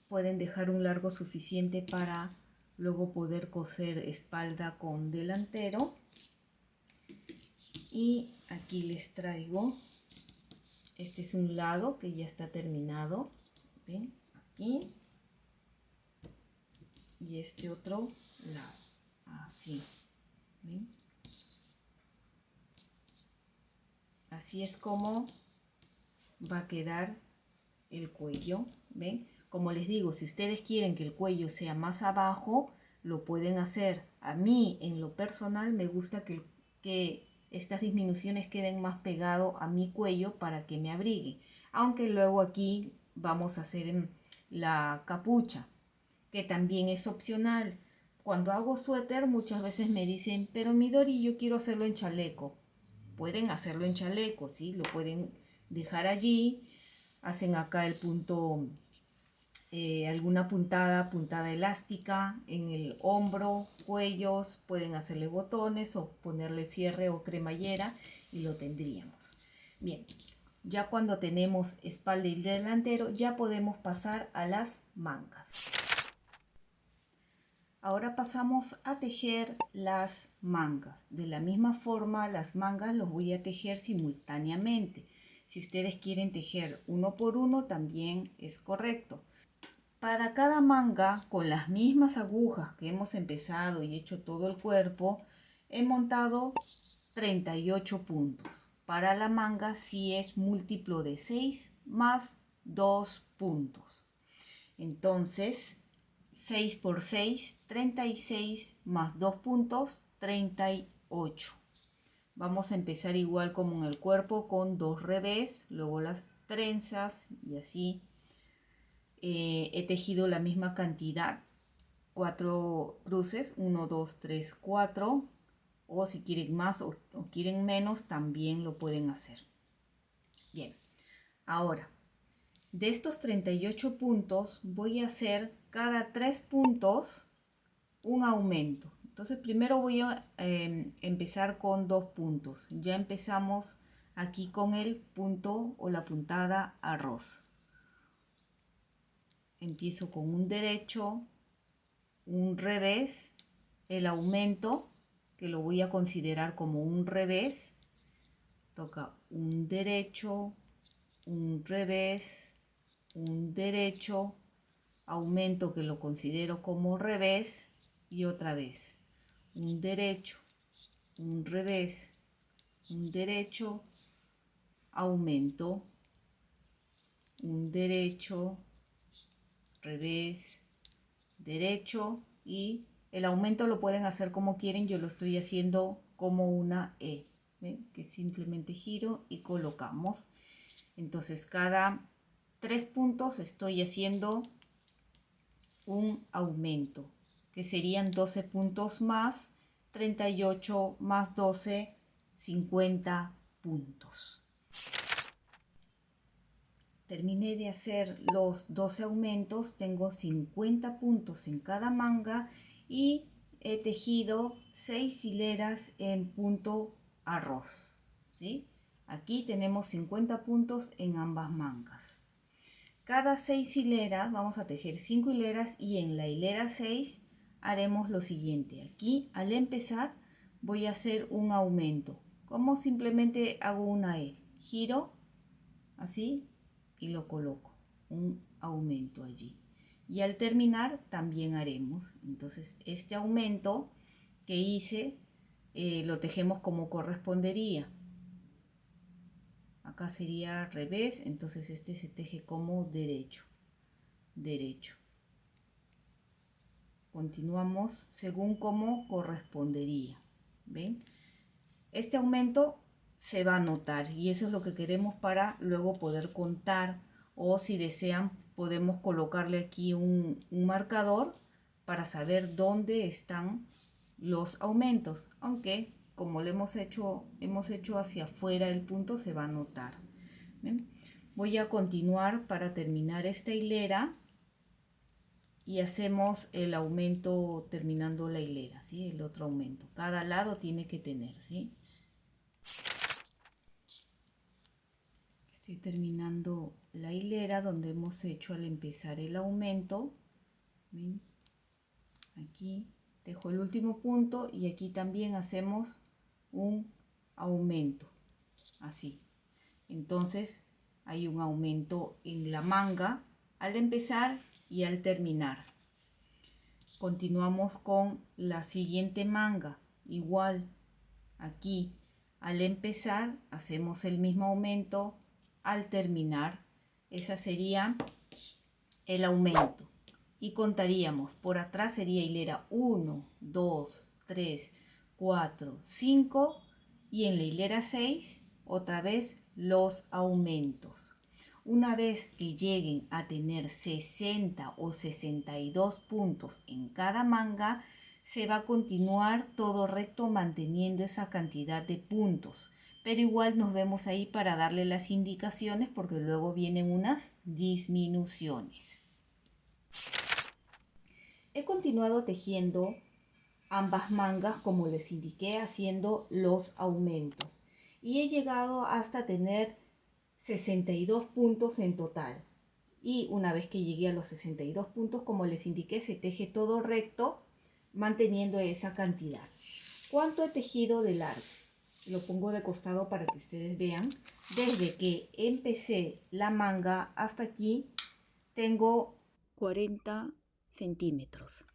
pueden dejar un largo suficiente para luego poder coser espalda con delantero. Y aquí les traigo, este es un lado que ya está terminado, ¿ven? Aquí, y este otro lado, así, ¿ven? Así es como va a quedar el cuello, ¿ven? Como les digo, si ustedes quieren que el cuello sea más abajo, lo pueden hacer. A mí, en lo personal, me gusta que estas disminuciones queden más pegado a mi cuello para que me abrigue. Aunque luego aquí vamos a hacer la capucha, que también es opcional. Cuando hago suéter, muchas veces me dicen, pero Midori, yo quiero hacerlo en chaleco. Pueden hacerlo en chaleco, ¿sí? Lo pueden dejar allí. Hacen acá el punto, alguna puntada elástica en el hombro, cuellos, pueden hacerle botones o ponerle cierre o cremallera y lo tendríamos. Bien, ya cuando tenemos espalda y delantero ya podemos pasar a las mangas. Ahora pasamos a tejer las mangas. De la misma forma, las mangas los voy a tejer simultáneamente. Si ustedes quieren tejer uno por uno, también es correcto. Para cada manga, con las mismas agujas que hemos empezado y hecho todo el cuerpo, he montado 38 puntos. Para la manga, sí es múltiplo de 6 más 2 puntos. Entonces, 6 por 6, 36 más 2 puntos, 38. Vamos a empezar igual como en el cuerpo con 2 revés, luego las trenzas y así. He tejido la misma cantidad, 4 cruces, 1, 2, 3, 4. O si quieren más o quieren menos, también lo pueden hacer. Bien, ahora de estos 38 puntos voy a hacer cada 3 puntos un aumento. Entonces primero voy a empezar con 2 puntos. Ya empezamos aquí con el punto o la puntada arroz. Empiezo con un derecho, un revés, el aumento, que lo voy a considerar como un revés. Toca un derecho, un revés, un derecho, aumento que lo considero como revés y otra vez un derecho, un revés, un derecho, aumento, un derecho, revés, derecho, y el aumento lo pueden hacer como quieren. Yo lo estoy haciendo como una E, ¿ven? Que simplemente giro y colocamos. Entonces cada 3 puntos estoy haciendo un aumento, que serían 12 puntos más 38 más 12, 50 puntos. Terminé de hacer los 12 aumentos, tengo 50 puntos en cada manga y he tejido 6 hileras en punto arroz, ¿sí? Aquí tenemos 50 puntos en ambas mangas. Cada 6 hileras vamos a tejer 5 hileras y en la hilera 6 haremos lo siguiente. Aquí al empezar voy a hacer un aumento. Como simplemente hago una E, giro así y lo coloco, un aumento allí. Y al terminar también haremos. Entonces este aumento que hice lo tejemos como correspondería. Acá sería revés, entonces este se teje como derecho, derecho. Continuamos según como correspondería. ¿Ven? Este aumento se va a notar y eso es lo que queremos para luego poder contar, o si desean podemos colocarle aquí un marcador para saber dónde están los aumentos, aunque como lo hemos hecho hacia afuera el punto, se va a notar. ¿Ven? Voy a continuar para terminar esta hilera y hacemos el aumento terminando la hilera, ¿sí? El otro aumento, cada lado tiene que tener, ¿sí? Estoy terminando la hilera donde hemos hecho al empezar el aumento. ¿Ven? Aquí dejo el último punto y aquí también hacemos un aumento, así. Entonces hay un aumento en la manga al empezar y al terminar. Continuamos con la siguiente manga, igual aquí al empezar hacemos el mismo aumento, al terminar esa sería el aumento y contaríamos, por atrás sería hilera 1, 2, 3, 4, 5 y en la hilera 6 otra vez los aumentos. Una vez que lleguen a tener 60 o 62 puntos en cada manga, se va a continuar todo recto manteniendo esa cantidad de puntos. Pero igual nos vemos ahí para darle las indicaciones porque luego vienen unas disminuciones. He continuado tejiendo ambas mangas como les indiqué, haciendo los aumentos. Y he llegado hasta tener 62 puntos en total. Y una vez que llegué a los 62 puntos, como les indiqué, se teje todo recto, manteniendo esa cantidad. ¿Cuánto he tejido de largo? Lo pongo de costado para que ustedes vean. Desde que empecé la manga hasta aquí, tengo 40 centímetros.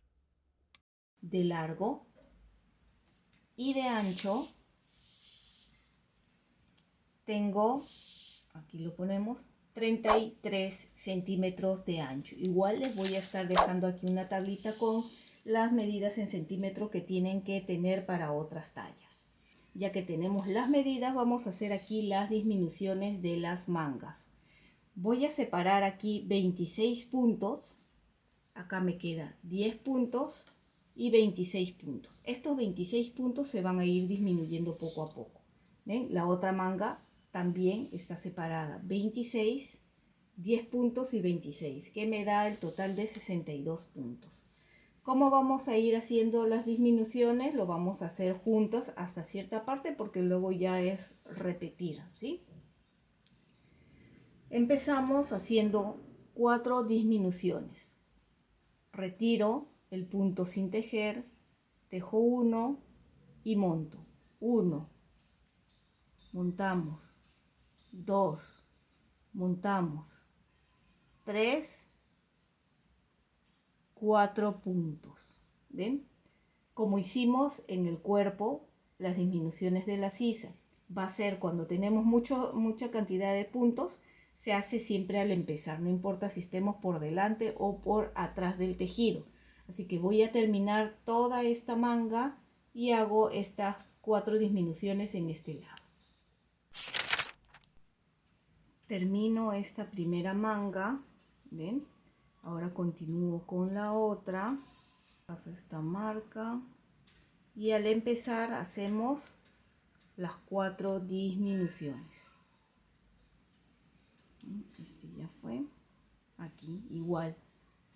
De largo y de ancho tengo, aquí lo ponemos, 33 centímetros de ancho. Igual les voy a estar dejando aquí una tablita con las medidas en centímetros que tienen que tener para otras tallas. Ya que tenemos las medidas, vamos a hacer aquí las disminuciones de las mangas. Voy a separar aquí 26 puntos. Acá me queda 10 puntos y 26 puntos. Estos 26 puntos se van a ir disminuyendo poco a poco. ¿Ven? La otra manga también está separada. 26, 10 puntos y 26, que me da el total de 62 puntos. ¿Cómo vamos a ir haciendo las disminuciones? Lo vamos a hacer juntos hasta cierta parte porque luego ya es repetir, ¿sí? Empezamos haciendo 4 disminuciones. Retiro el punto sin tejer, tejo 1 y monto. 1, montamos. 2, montamos. 3, 4 puntos. ¿Ven? Como hicimos en el cuerpo, las disminuciones de la sisa. Va a ser cuando tenemos mucha cantidad de puntos, se hace siempre al empezar, no importa si estemos por delante o por atrás del tejido. Así que voy a terminar toda esta manga y hago estas 4 disminuciones en este lado. Termino esta primera manga, ¿ven? Ahora continúo con la otra, paso esta marca y al empezar hacemos las 4 disminuciones. Este ya fue. Aquí igual,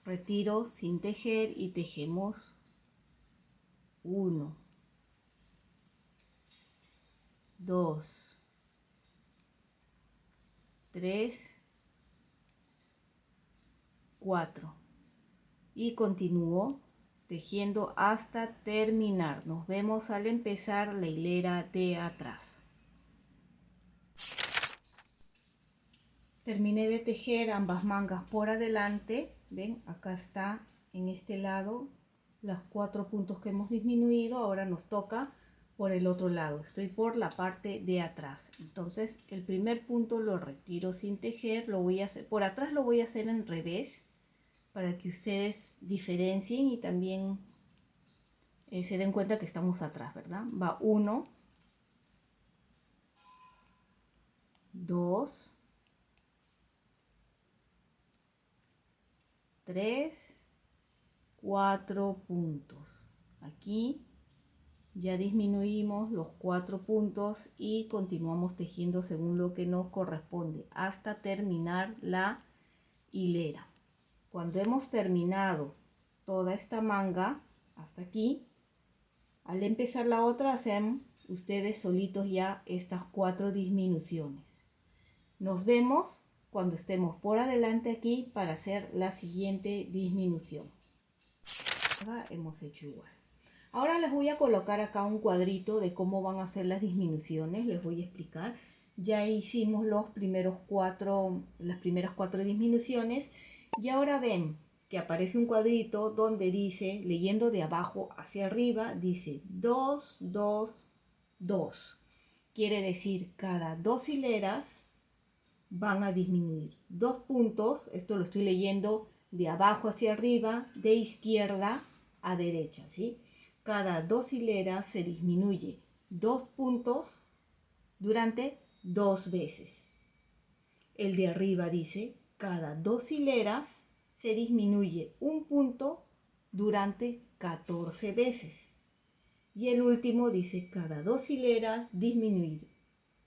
retiro sin tejer y tejemos 1, 2, 3, 4 y continúo tejiendo hasta terminar. Nos vemos al empezar la hilera de atrás. Terminé de tejer ambas mangas por adelante. Ven, acá está en este lado los 4 puntos que hemos disminuido. Ahora nos toca por el otro lado. Estoy por la parte de atrás. Entonces el primer punto lo retiro sin tejer. Lo voy a hacer por atrás, lo voy a hacer en revés para que ustedes diferencien y también se den cuenta que estamos atrás, ¿verdad? Va 1, 2, 3, 4 puntos. Aquí ya disminuimos los 4 puntos y continuamos tejiendo según lo que nos corresponde hasta terminar la hilera. Cuando hemos terminado toda esta manga hasta aquí, al empezar la otra hacen ustedes solitos ya estas 4 disminuciones. Nos vemos cuando estemos por adelante aquí para hacer la siguiente disminución. Ahora hemos hecho igual. Ahora les voy a colocar acá un cuadrito de cómo van a ser las disminuciones. Les voy a explicar. Ya hicimos las primeras cuatro disminuciones y ahora ven que aparece un cuadrito donde dice, leyendo de abajo hacia arriba, dice 2, 2, 2. Quiere decir cada 2 hileras van a disminuir 2 puntos. Esto lo estoy leyendo de abajo hacia arriba, de izquierda a derecha, ¿sí? Cada 2 hileras se disminuye 2 puntos durante 2 veces. El de arriba dice, cada 2 hileras se disminuye 1 punto durante 14 veces. Y el último dice, cada 2 hileras disminuir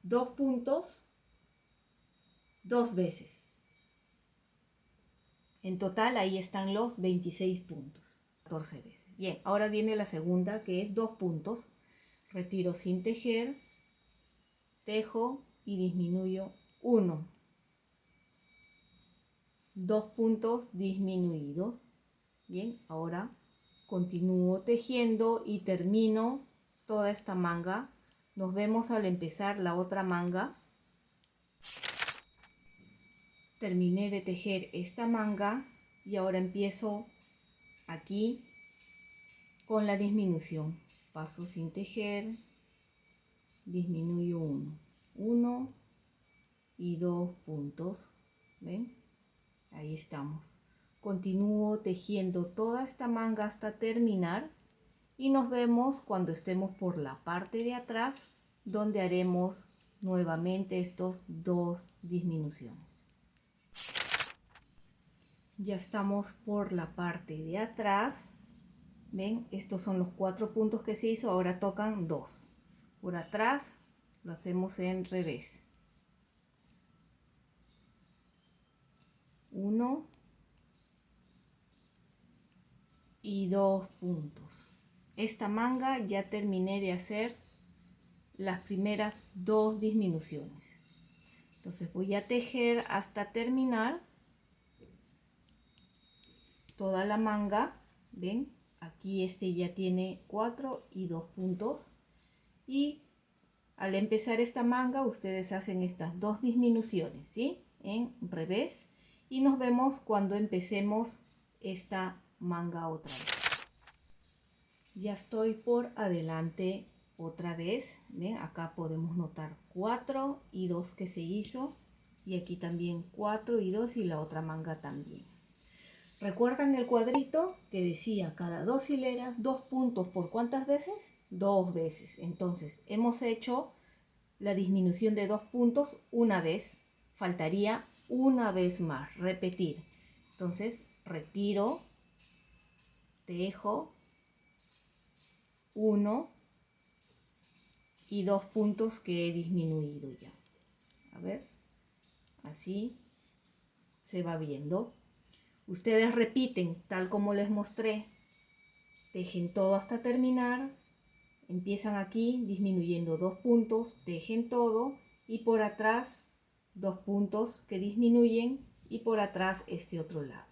2 puntos 2 veces. En total ahí están los 26 puntos, 14 veces. Bien, ahora viene la segunda, que es 2 puntos. Retiro sin tejer, tejo y disminuyo 1. 2 puntos disminuidos. Bien, ahora continúo tejiendo y termino toda esta manga. Nos vemos al empezar la otra manga. Terminé de tejer esta manga y ahora empiezo aquí con la disminución. Paso sin tejer, disminuyo 1 y 2 puntos. ¿Ven? Ahí estamos. Continúo tejiendo toda esta manga hasta terminar y nos vemos cuando estemos por la parte de atrás, donde haremos nuevamente estos 2 disminuciones. Ya estamos por la parte de atrás. Ven, estos son los 4 puntos que se hizo, ahora tocan 2. Por atrás lo hacemos en revés. 1 y 2 puntos. Esta manga ya terminé de hacer las primeras 2 disminuciones. Entonces voy a tejer hasta terminar toda la manga. Ven, aquí este ya tiene 4 y 2 puntos. Y al empezar esta manga ustedes hacen estas 2 disminuciones, ¿sí? En revés. Y nos vemos cuando empecemos esta manga otra vez. Ya estoy por adelante otra vez. ¿Ven? Acá podemos notar 4 y 2 que se hizo. Y aquí también 4 y 2 y la otra manga también. ¿Recuerdan el cuadrito que decía cada 2 hileras, 2 puntos por cuántas veces? 2 veces. Entonces hemos hecho la disminución de 2 puntos una vez. Faltaría una vez más, repetir. Entonces retiro, tejo 1 y 2 puntos que he disminuido ya. A ver, así se va viendo. Ustedes repiten tal como les mostré. Tejen todo hasta terminar. Empiezan aquí disminuyendo 2 puntos, tejen todo y por atrás 2 puntos que disminuyen y por atrás este otro lado.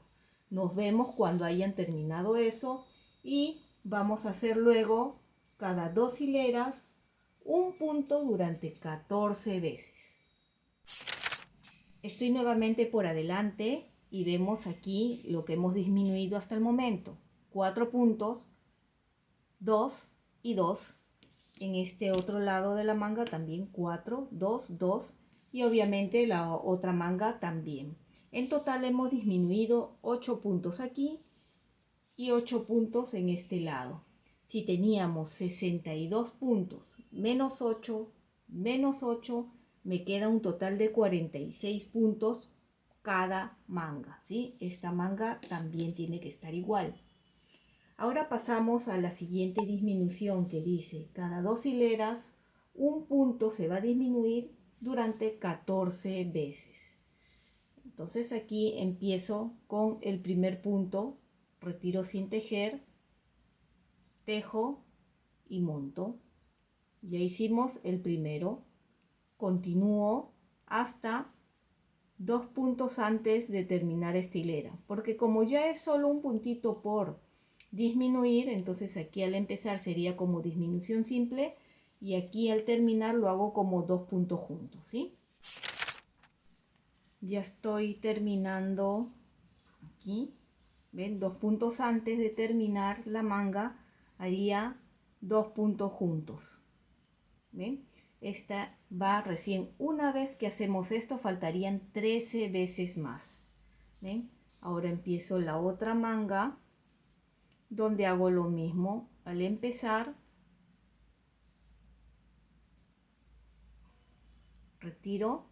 Nos vemos cuando hayan terminado eso y vamos a hacer luego cada 2 hileras un punto durante 14 veces. Estoy nuevamente por adelante y vemos aquí lo que hemos disminuido hasta el momento. 4 puntos, 2 y 2. En este otro lado de la manga también 4, 2, 2 y obviamente la otra manga también. En total hemos disminuido 8 puntos aquí y 8 puntos en este lado. Si teníamos 62 puntos menos 8, me queda un total de 46 puntos cada manga, ¿sí? Esta manga también tiene que estar igual. Ahora pasamos a la siguiente disminución que dice, cada 2 hileras, un punto se va a disminuir durante 14 veces. Entonces aquí empiezo con el primer punto, retiro sin tejer, tejo y monto. Ya hicimos el primero, continúo hasta 2 puntos antes de terminar esta hilera, porque como ya es solo un puntito por disminuir, entonces aquí al empezar sería como disminución simple y aquí al terminar lo hago como 2 puntos juntos, ¿sí? Ya estoy terminando aquí, ven, 2 puntos antes de terminar la manga haría 2 puntos juntos, ven. Esta va recién, una vez que hacemos esto faltarían 13 veces más, ven. Ahora empiezo la otra manga donde hago lo mismo. Al empezar retiro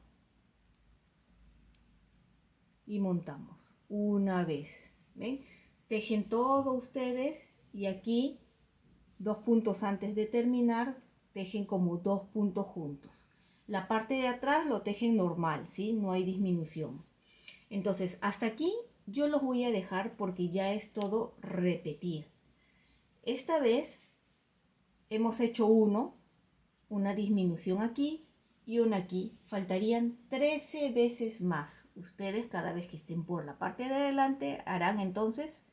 y montamos una vez, ¿ven? Tejen todo ustedes y aquí 2 puntos antes de terminar tejen como 2 puntos juntos. La parte de atrás lo tejen normal, ¿sí? No hay disminución. Entonces hasta aquí yo los voy a dejar porque ya es todo repetir. Esta vez hemos hecho una disminución aquí y una aquí. Faltarían 13 veces más. Ustedes cada vez que estén por la parte de adelante harán entonces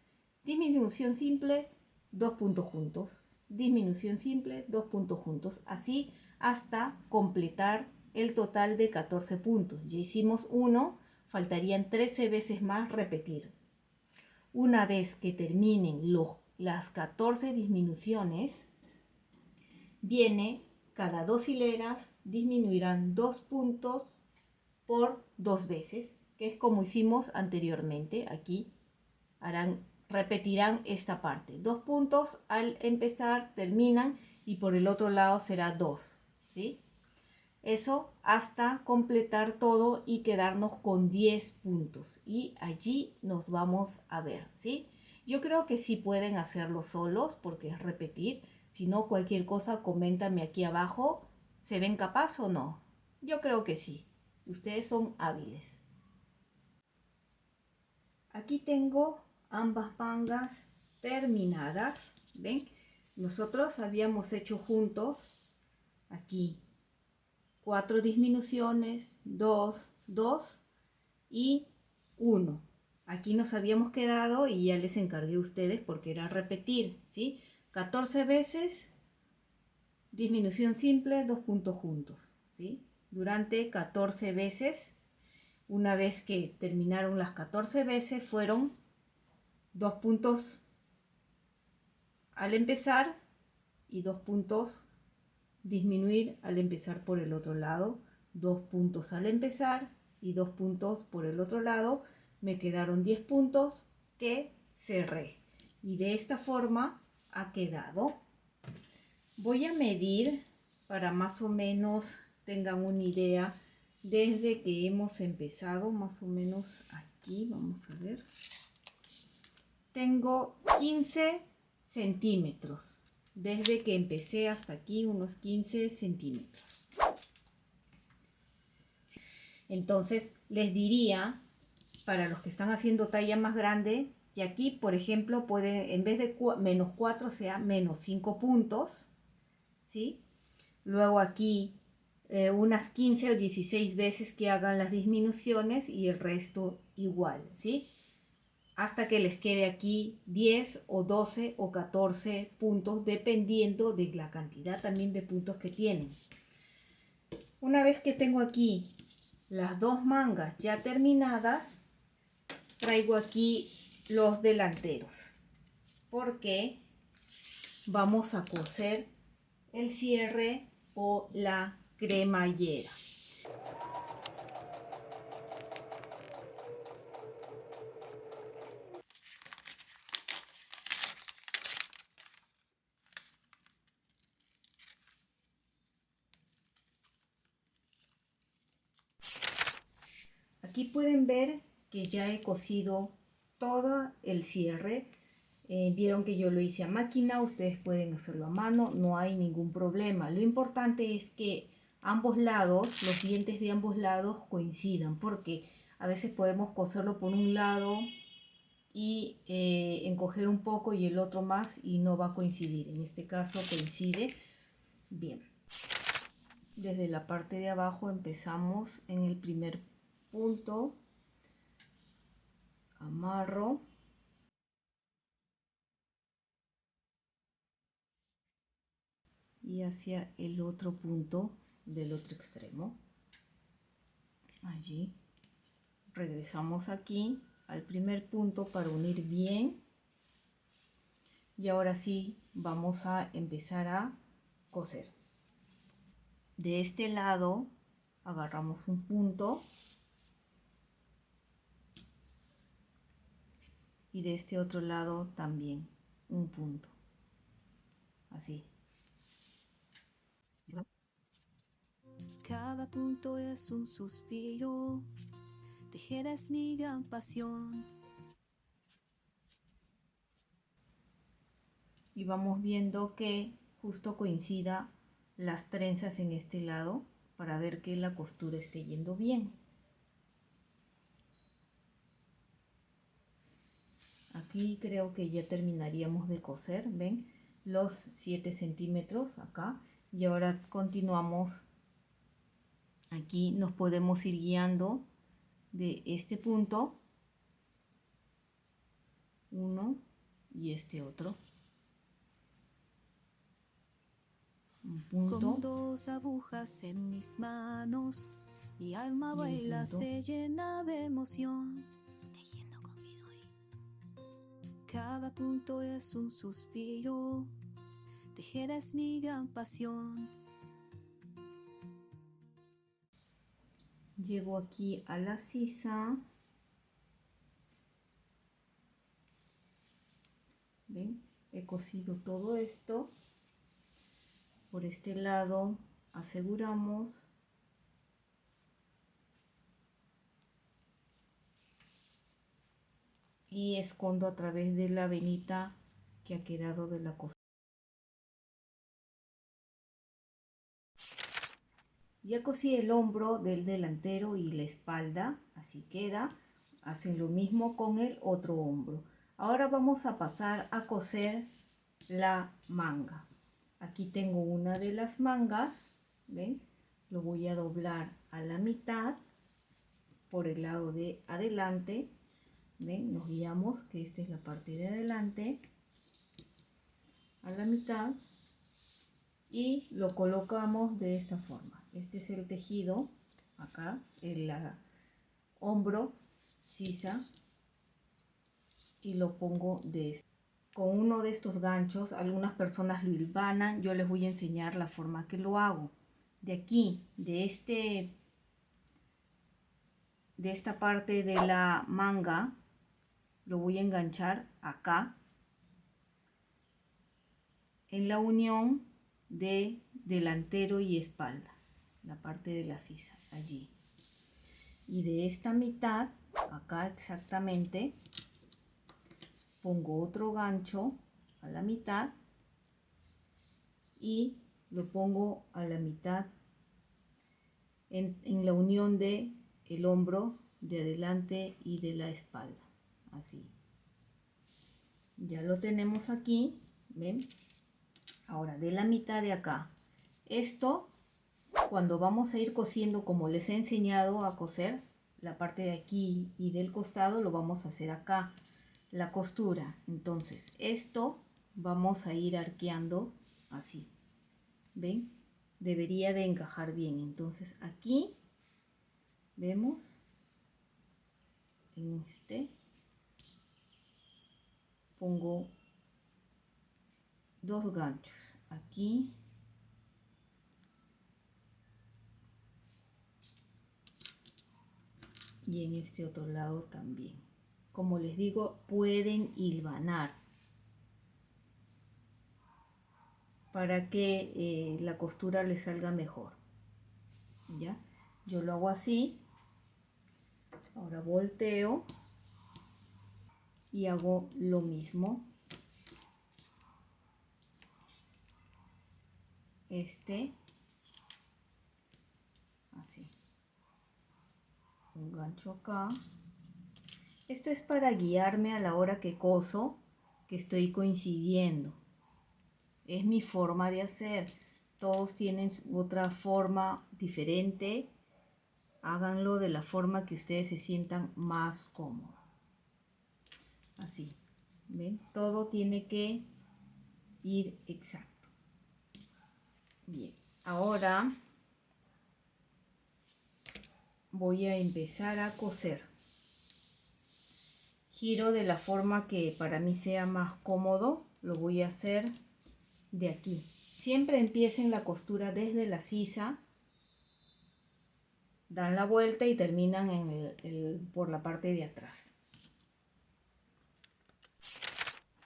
disminución simple, 2 puntos juntos. Disminución simple, 2 puntos juntos. Así hasta completar el total de 14 puntos. Ya hicimos uno, faltarían 13 veces más repetir. Una vez que terminen las 14 disminuciones, viene cada 2 hileras, disminuirán 2 puntos por 2 veces, que es como hicimos anteriormente. Aquí repetirán esta parte. 2 puntos al empezar, terminan y por el otro lado será 2, ¿sí? Eso hasta completar todo y quedarnos con 10 puntos. Y allí nos vamos a ver, ¿sí? Yo creo que sí pueden hacerlo solos porque es repetir. Si no, cualquier cosa, coméntame aquí abajo. ¿Se ven capaz o no? Yo creo que sí. Ustedes son hábiles. Aquí tengo ambas mangas terminadas. ¿Ven? Nosotros habíamos hecho juntos aquí 4 disminuciones, 2, 2 y 1. Aquí nos habíamos quedado y ya les encargué a ustedes porque era repetir, ¿sí? 14 veces disminución simple, 2 puntos juntos, ¿sí? Durante 14 veces, una vez que terminaron las 14 veces, fueron 2 puntos al empezar y 2 puntos disminuir al empezar por el otro lado, 2 puntos al empezar y 2 puntos por el otro lado. Me quedaron 10 puntos que cerré y de esta forma ha quedado. Voy a medir para más o menos tengan una idea desde que hemos empezado, más o menos aquí, vamos a ver. Tengo 15 centímetros. Desde que empecé hasta aquí, unos 15 centímetros. Entonces, les diría, para los que están haciendo talla más grande, que aquí, por ejemplo, puede, en vez de menos 4, sea menos 5 puntos, ¿sí? Luego aquí, unas 15 o 16 veces que hagan las disminuciones y el resto igual, ¿sí? Hasta que les quede aquí 10 o 12 o 14 puntos, dependiendo de la cantidad también de puntos que tienen. Una vez que tengo aquí las dos mangas ya terminadas, traigo aquí los delanteros, porque vamos a coser el cierre o la cremallera. Aquí pueden ver que ya he cosido todo el cierre. Vieron que yo lo hice a máquina, ustedes pueden hacerlo a mano, no hay ningún problema. Lo importante es que ambos lados, los dientes de ambos lados coincidan, porque a veces podemos coserlo por un lado y encoger un poco y el otro más y no va a coincidir. En este caso coincide bien. Desde la parte de abajo empezamos en el primer punto, amarro y hacia el otro punto del otro extremo. Allí regresamos aquí al primer punto para unir bien. Y ahora sí vamos a empezar a coser. De este lado agarramos un punto y de este otro lado también un punto, así. Cada punto es un suspiro, tejer es mi gran pasión. Y vamos viendo que justo coincida las trenzas en este lado para ver que la costura esté yendo bien. Aquí creo que ya terminaríamos de coser, ven los 7 centímetros acá, y ahora continuamos. Aquí nos podemos ir guiando de este punto, uno, y este otro, un punto, Con dos agujas en mis manos, mi alma baila, se llena de emoción, tejiendo con mi dori. Cada punto es un suspiro, tejer es mi gran pasión. llego aquí a la sisa, ven, he cosido todo esto. Por este lado aseguramos y escondo a través de la venita que ha quedado de la costura. Ya cosí el hombro del delantero y la espalda, así queda. Hacen lo mismo con el otro hombro. Ahora vamos a pasar a coser la manga. Aquí tengo una de las mangas, ¿ven? Lo voy a doblar a la mitad por el lado de adelante. ¿Ven? Nos guiamos que esta es la parte de adelante, a la mitad, y lo colocamos de esta forma. Este es el tejido, acá, el hombro, sisa, y lo pongo con uno de estos ganchos. Algunas personas lo hilvanan, yo les voy a enseñar la forma que lo hago. De aquí, de esta parte de la manga, lo voy a enganchar acá, en la unión de delantero y espalda, la parte de la sisa, allí. Y de esta mitad, acá exactamente, pongo otro gancho a la mitad y lo pongo a la mitad en la unión de el hombro de adelante y de la espalda, así. Ya lo tenemos aquí, ¿ven? Ahora de la mitad de acá, esto cuando vamos a ir cosiendo, como les he enseñado a coser, la parte de aquí y del costado lo vamos a hacer acá, la costura. Entonces esto vamos a ir arqueando así, ¿ven? Debería de encajar bien. Entonces aquí vemos en este pongo dos ganchos aquí y en este otro lado también. Como les digo, pueden hilvanar para que la costura les salga mejor. ¿Ya? Yo lo hago así. Ahora volteo y hago lo mismo. Así. Un gancho acá. Esto es para guiarme a la hora que coso, que estoy coincidiendo. Es mi forma de hacer. Todos tienen otra forma diferente Háganlo de la forma que ustedes se sientan más cómodos. Así, ¿ven? Todo tiene que ir exacto. Bien, ahora voy a empezar a coser. Giro de la forma que para mí sea más cómodo. Lo voy a hacer de aquí. Siempre empiecen la costura desde la sisa. Dan la vuelta y terminan por la parte de atrás.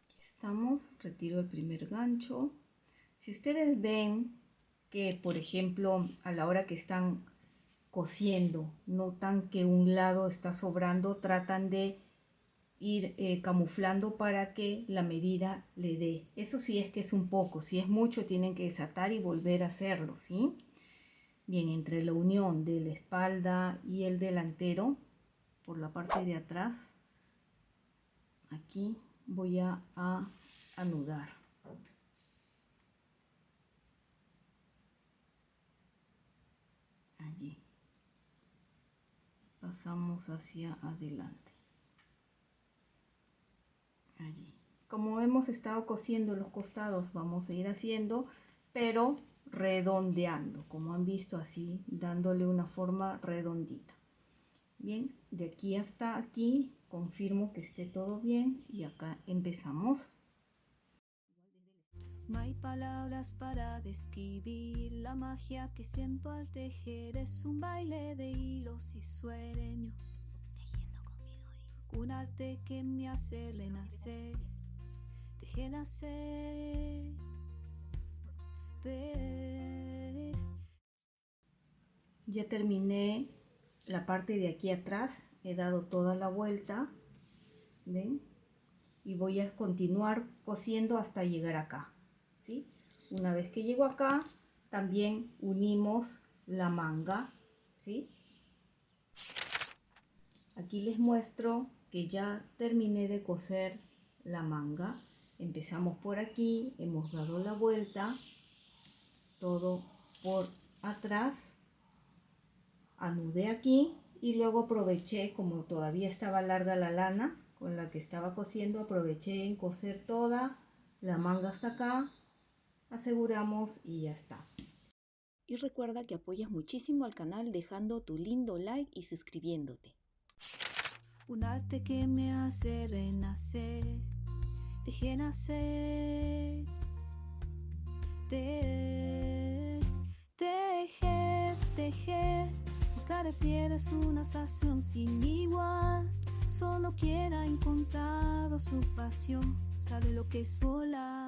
Aquí estamos. Retiro el primer gancho. Si ustedes ven que, por ejemplo, a la hora que están cosiendo, notan que un lado está sobrando, tratan de ir camuflando para que la medida le dé. Eso sí es que es un poco. Si es mucho, tienen que desatar y volver a hacerlo, ¿sí? Bien, entre la unión de la espalda y el delantero, por la parte de atrás, aquí voy a anudar. Allí. Pasamos hacia adelante. Allí. Como hemos estado cosiendo los costados, vamos a ir haciendo, pero redondeando, como han visto, así, dándole una forma redondita. Bien, de aquí hasta aquí, confirmo que esté todo bien y acá empezamos. No hay palabras para describir la magia que siento al tejer. Es un baile de hilos y sueños, tejiendo con Midori. Un arte que me hace renacer, tejer, nacer, ver. Ya terminé la parte de aquí atrás, he dado toda la vuelta, ¿ven? Y voy a continuar cosiendo hasta llegar acá, ¿sí? Una vez que llego acá, también unimos la manga, ¿sí? Aquí les muestro que ya terminé de coser la manga. Empezamos por aquí, hemos dado la vuelta, todo por atrás, anudé aquí y luego aproveché, como todavía estaba larga la lana con la que estaba cosiendo, aproveché en coser toda la manga hasta acá, aseguramos y ya está. Y recuerda que apoyas muchísimo al canal dejando tu lindo like y suscribiéndote. Un arte que me hace renacer, tejer, nacer, tejer, tejer. Cada fiera es una sensación sin igual. Solo quien ha encontrado su pasión sabe lo que es volar.